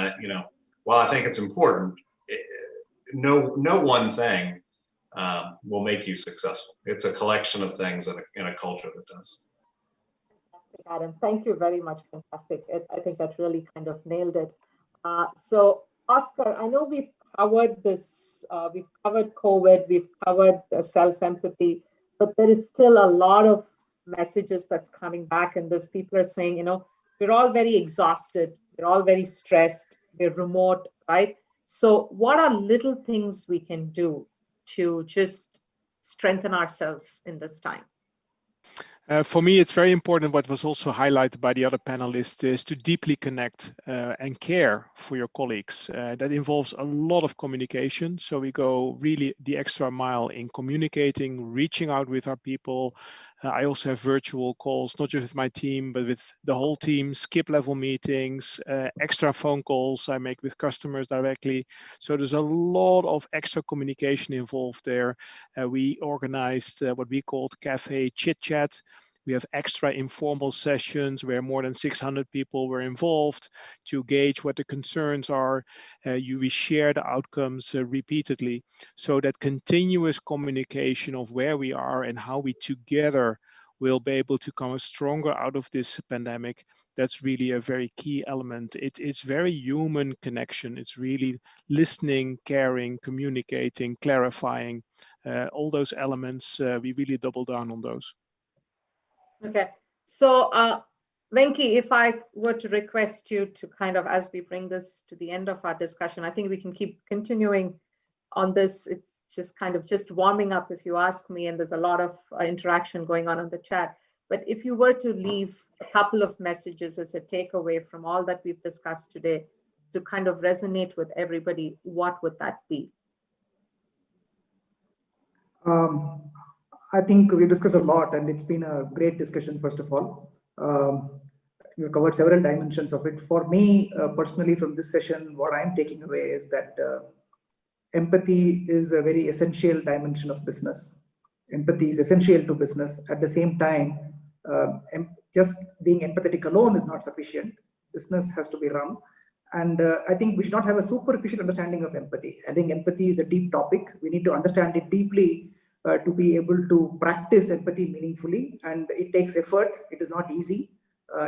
while I think it's important, no one thing will make you successful. It's a collection of things in a culture that does. Fantastic, Adam. Thank you very much. Fantastic. I think that really kind of nailed it. So, Oscar, I know we've covered this. We've covered COVID. We've covered self-empathy, but there is still a lot of messages that's coming back in this. People are saying, we're all very exhausted. We're all very stressed. We're remote, right? So what are little things we can do to just strengthen ourselves in this time? For me, it's very important, what was also highlighted by the other panelists, is to deeply connect and care for your colleagues. That involves a lot of communication. So we go really the extra mile in communicating, reaching out with our people. I also have virtual calls, not just with my team, but with the whole team, skip level meetings, extra phone calls I make with customers directly. So there's a lot of extra communication involved there. We organized what we called Cafe Chit Chat. We have extra informal sessions where more than 600 people were involved to gauge what the concerns are. We share the outcomes repeatedly. So that continuous communication of where we are and how we together will be able to come stronger out of this pandemic, that's really a very key element. It's very human connection. It's really listening, caring, communicating, clarifying, all those elements. We really double down on those. Okay, so Venki, if I were to request you to kind of, as we bring this to the end of our discussion, I think we can keep continuing on this. It's just kind of just warming up, if you ask me, and there's a lot of interaction going on the chat. But if you were to leave a couple of messages as a takeaway from all that we've discussed today to kind of resonate with everybody, what would that be? I think we discussed a lot, and it's been a great discussion, first of all. We've covered several dimensions of it. For me, personally, from this session, what I'm taking away is that empathy is a very essential dimension of business. Empathy is essential to business. At the same time, just being empathetic alone is not sufficient. Business has to be run. And I think we should not have a superficial understanding of empathy. I think empathy is a deep topic. We need to understand it deeply to be able to practice empathy meaningfully, and it takes effort. It is not easy.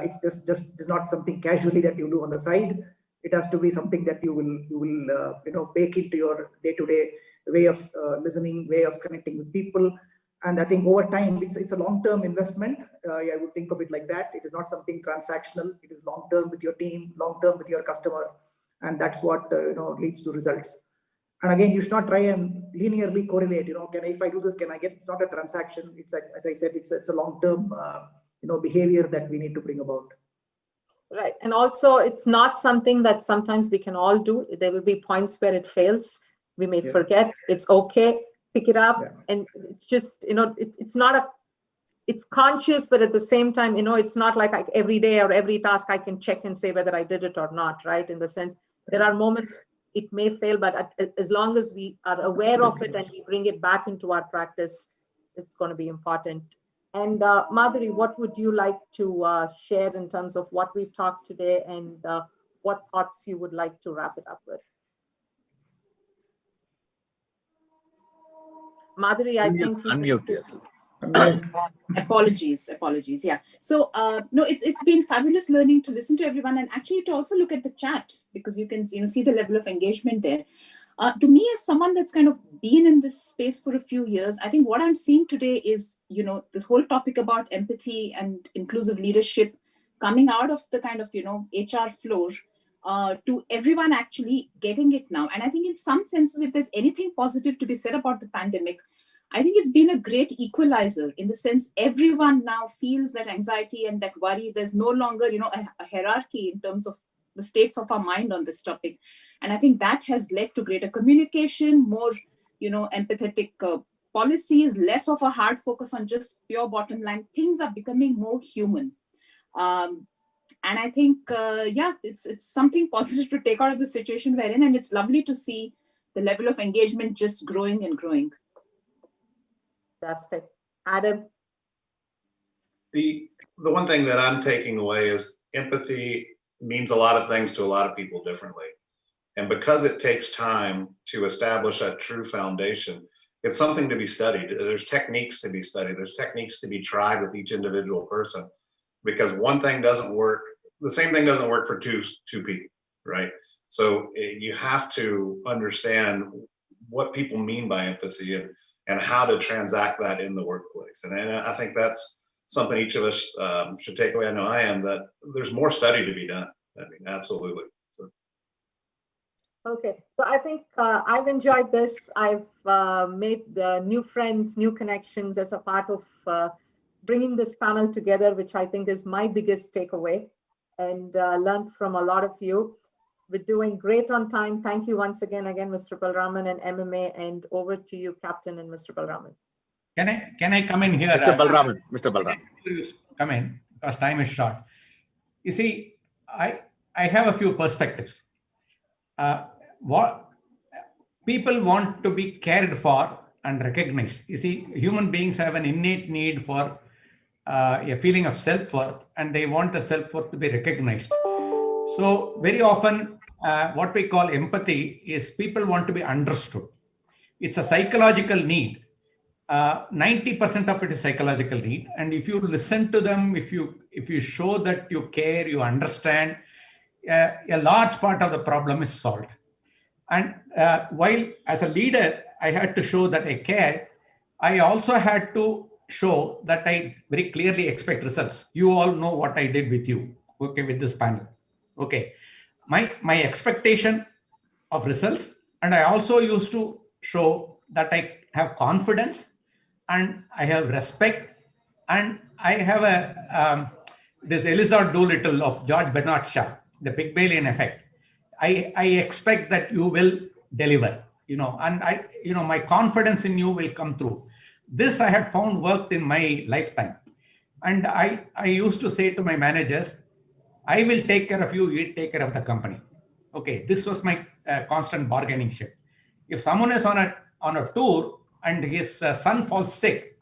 It's just not something casually that you do on the side. It has to be something that you will bake into your day-to-day way of listening, way of connecting with people. And I think over time, it's a long-term investment. I would think of it like that. It is not something transactional. It is long-term with your team, long-term with your customer, and that's what leads to results. And again, you should not try and linearly correlate. If I do this, can I get? It's not a transaction. It's like, as I said, it's a long-term behavior that we need to bring about. Right, and also it's not something that sometimes we can all do. There will be points where it fails. We may forget. It's okay. Pick it up, and it's just it's conscious, but at the same time, it's not like every day or every task I can check and say whether I did it or not. Right, in the sense there are moments it may fail, but as long as we are aware of it and we bring it back into our practice, it's going to be important. And Madhuri, what would you like to share in terms of what we've talked today, and what thoughts you would like to wrap it up with? Madhuri, I think unmute yourself. Apologies. Yeah. So no, it's been fabulous learning to listen to everyone, and actually to also look at the chat, because you can see the level of engagement there. To me, as someone that's kind of been in this space for a few years, I think what I'm seeing today is the whole topic about empathy and inclusive leadership coming out of the kind of HR floor to everyone actually getting it now. And I think in some senses, if there's anything positive to be said about the pandemic, I think it's been a great equalizer, in the sense everyone now feels that anxiety and that worry. There's no longer, a hierarchy in terms of the states of our mind on this topic. And I think that has led to greater communication, more, empathetic policies, less of a hard focus on just pure bottom line. Things are becoming more human. And I think, it's something positive to take out of the situation we're in. And it's lovely to see the level of engagement just growing and growing. Fantastic. Adam? The one thing that I'm taking away is empathy means a lot of things to a lot of people differently. And because it takes time to establish a true foundation, it's something to be studied. There's techniques to be studied. There's techniques to be tried with each individual person, because one thing doesn't work. The same thing doesn't work for two people, right? So you have to understand what people mean by empathy and how to transact that in the workplace. And I think that's something each of us should take away. I know I am, that there's more study to be done. I mean, absolutely. So. Okay, so I think I've enjoyed this. I've made new friends, new connections as a part of bringing this panel together, which I think is my biggest takeaway, and learned from a lot of you. We're doing great on time. Thank you once again, Mr. Balraman and MMA, and over to you, Captain and Mr. Balraman. Can I come in here? Mr. Balraman. Come in, because time is short. You see, I have a few perspectives. What people want to be cared for and recognized. You see, human beings have an innate need for a feeling of self-worth, and they want the self-worth to be recognized. So very often, what we call empathy is people want to be understood. It's a psychological need. 90% of it is psychological need, and if you listen to them, if you show that you care, you understand, a large part of the problem is solved. And while as a leader, I had to show that I care, I also had to show that I very clearly expect results. You all know what I did with you, okay, with this panel. Okay, my expectation of results, and I also used to show that I have confidence and I have respect, and I have a this Elizabeth Doolittle of George Bernard Shaw, the Pygmalion effect. I expect that you will deliver, and my confidence in you will come through. This I had found worked in my lifetime. And I used to say to my managers, I will take care of you, you take care of the company. Okay, this was my constant bargaining chip. If someone is on a tour and his son falls sick,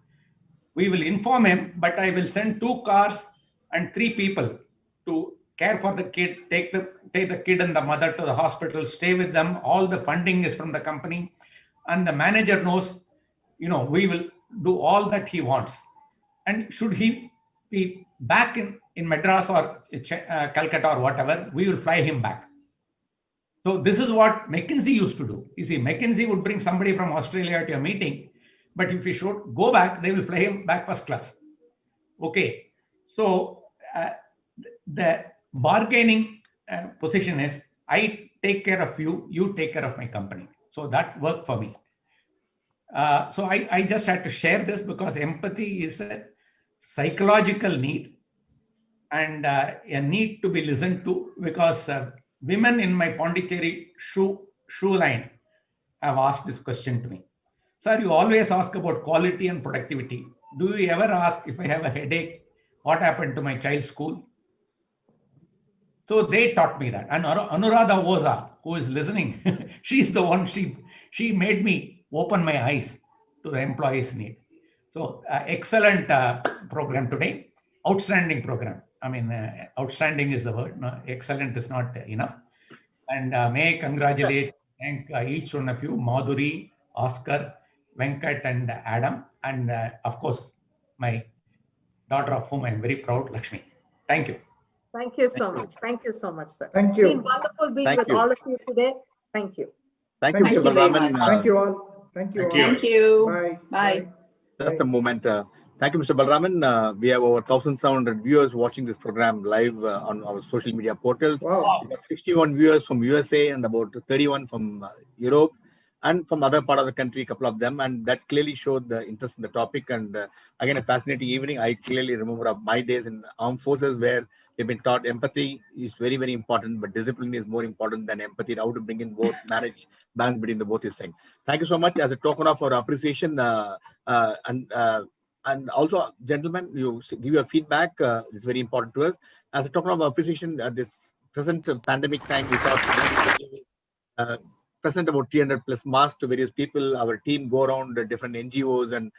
we will inform him, but I will send 2 cars and 3 people to care for the kid, take the kid and the mother to the hospital, stay with them. All the funding is from the company. And the manager knows, we will do all that he wants. And should he be back in Madras or Calcutta or whatever, we will fly him back. So this is what McKinsey used to do. You see, McKinsey would bring somebody from Australia to a meeting, but if he should go back, they will fly him back first class. Okay. So the bargaining position is, I take care of you, you take care of my company. So that worked for me. So I just had to share this because empathy is a psychological need and a need to be listened to, because women in my Pondicherry shoe line have asked this question to me. Sir, you always ask about quality and productivity. Do you ever ask, if I have a headache, what happened to my child's school? So they taught me that. And Anuradha Oza, who is listening, she's the one, she made me open my eyes to the employees' need. So excellent program today, outstanding program. I mean, outstanding is the word, no, excellent is not enough. And may I congratulate, thank each one of you, Madhuri, Oscar, Venkat, and Adam, and of course, my daughter of whom I am very proud, Lakshmi. Thank you. Thank you so much. Thank you so much, sir. Thank you. It's been wonderful being with all of you today. Thank you. Thank you, Mr. Balraman. Thank you all. Thank you all. Thank you. Bye. Bye. Just a moment. Thank you, Mr. Balraman. We have over 1,700 viewers watching this program live on our social media portals. Wow. We got 61 viewers from USA and about 31 from Europe and from other part of the country, a couple of them. And that clearly showed the interest in the topic. And again, a fascinating evening. I clearly remember of my days in armed forces where they've been taught empathy is very, very important, but discipline is more important than empathy. How to bring in both, manage, balance between the both these things. Thank you so much. As a token of our appreciation and also, gentlemen, you give your feedback. It's very important to us. As a token of appreciation, this present pandemic time, we thought present about 300 plus masks to various people. Our team go around the different NGOs and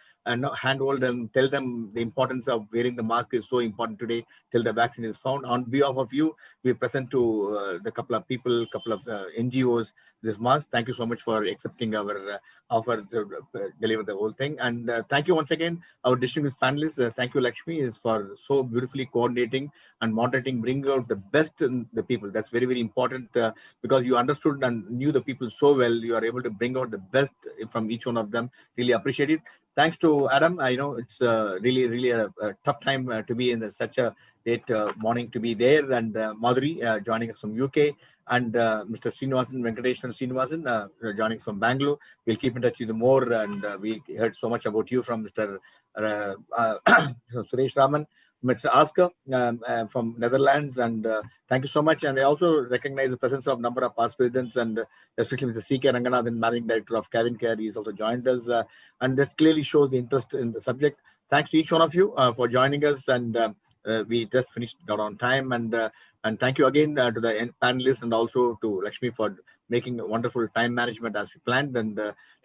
handhold and tell them the importance of wearing the mask is so important today till the vaccine is found. On behalf of you, we present to the couple of people, couple of NGOs, this month. Thank you so much for accepting our offer to deliver the whole thing. And thank you once again, our distinguished panelists. Thank you, Lakshmi, is for so beautifully coordinating and moderating, bringing out the best in the people. That's very, very important because you understood and knew the people so well. You are able to bring out the best from each one of them. Really appreciate it. Thanks to Adam. I know it's really, really a tough time to be in such a late morning to be there. And Madhuri joining us from UK. And Mr. Srinivasan, Venkateshwar Srinivasan, joining us from Bangalore. We'll keep in touch with you more. And we heard so much about you from Mr. Suresh Raman, Mr. Asker from Netherlands. And thank you so much. And I also recognize the presence of a number of past presidents, and especially Mr. C.K. Ranganathan, Managing Director of Kevin Care. He's also joined us. And that clearly shows the interest in the subject. Thanks to each one of you for joining us. And we just finished out on time. And thank you again to the panelists and also to Lakshmi for making a wonderful time management as we planned. And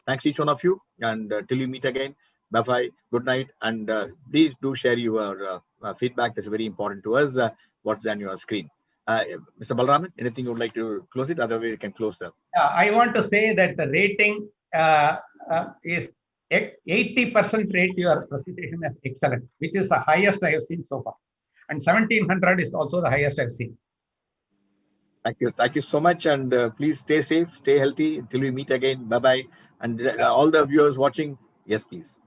thanks to each one of you. And till we meet again, bye-bye, good night. And please do share your feedback. That's very important to us. What's on your screen? Mr. Balraman, anything you would like to close it? Otherwise, we can close them. I want to say that the rating is 80% rate your presentation as excellent, which is the highest I have seen so far. And 1700 is also the highest I've seen. Thank you. Thank you so much. And please stay safe, stay healthy until we meet again. Bye-bye. And all the viewers watching, yes, please.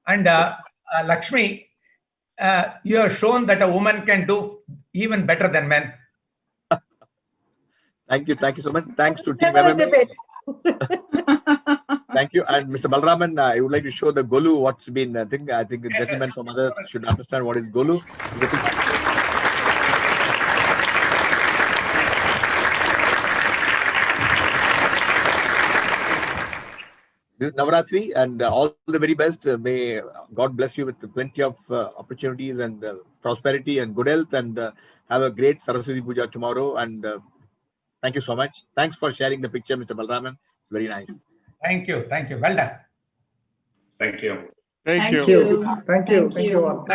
And Lakshmi, you have shown that a woman can do even better than men. Thank you. Thank you so much. Thanks to Team Never a MMA. debate. Thank you. And Mr. Balraman, I would like to show the Golu, what's been, I think the gentlemen from others should understand what is Golu. This is Navaratri, and all the very best. May God bless you with plenty of opportunities and prosperity and good health, and have a great Saraswati Puja tomorrow. And thank you so much. Thanks for sharing the picture, Mr. Balraman. It's very nice. Thank you. Thank you. Well done. Thank you. Thank you. Thank you. Thank you all.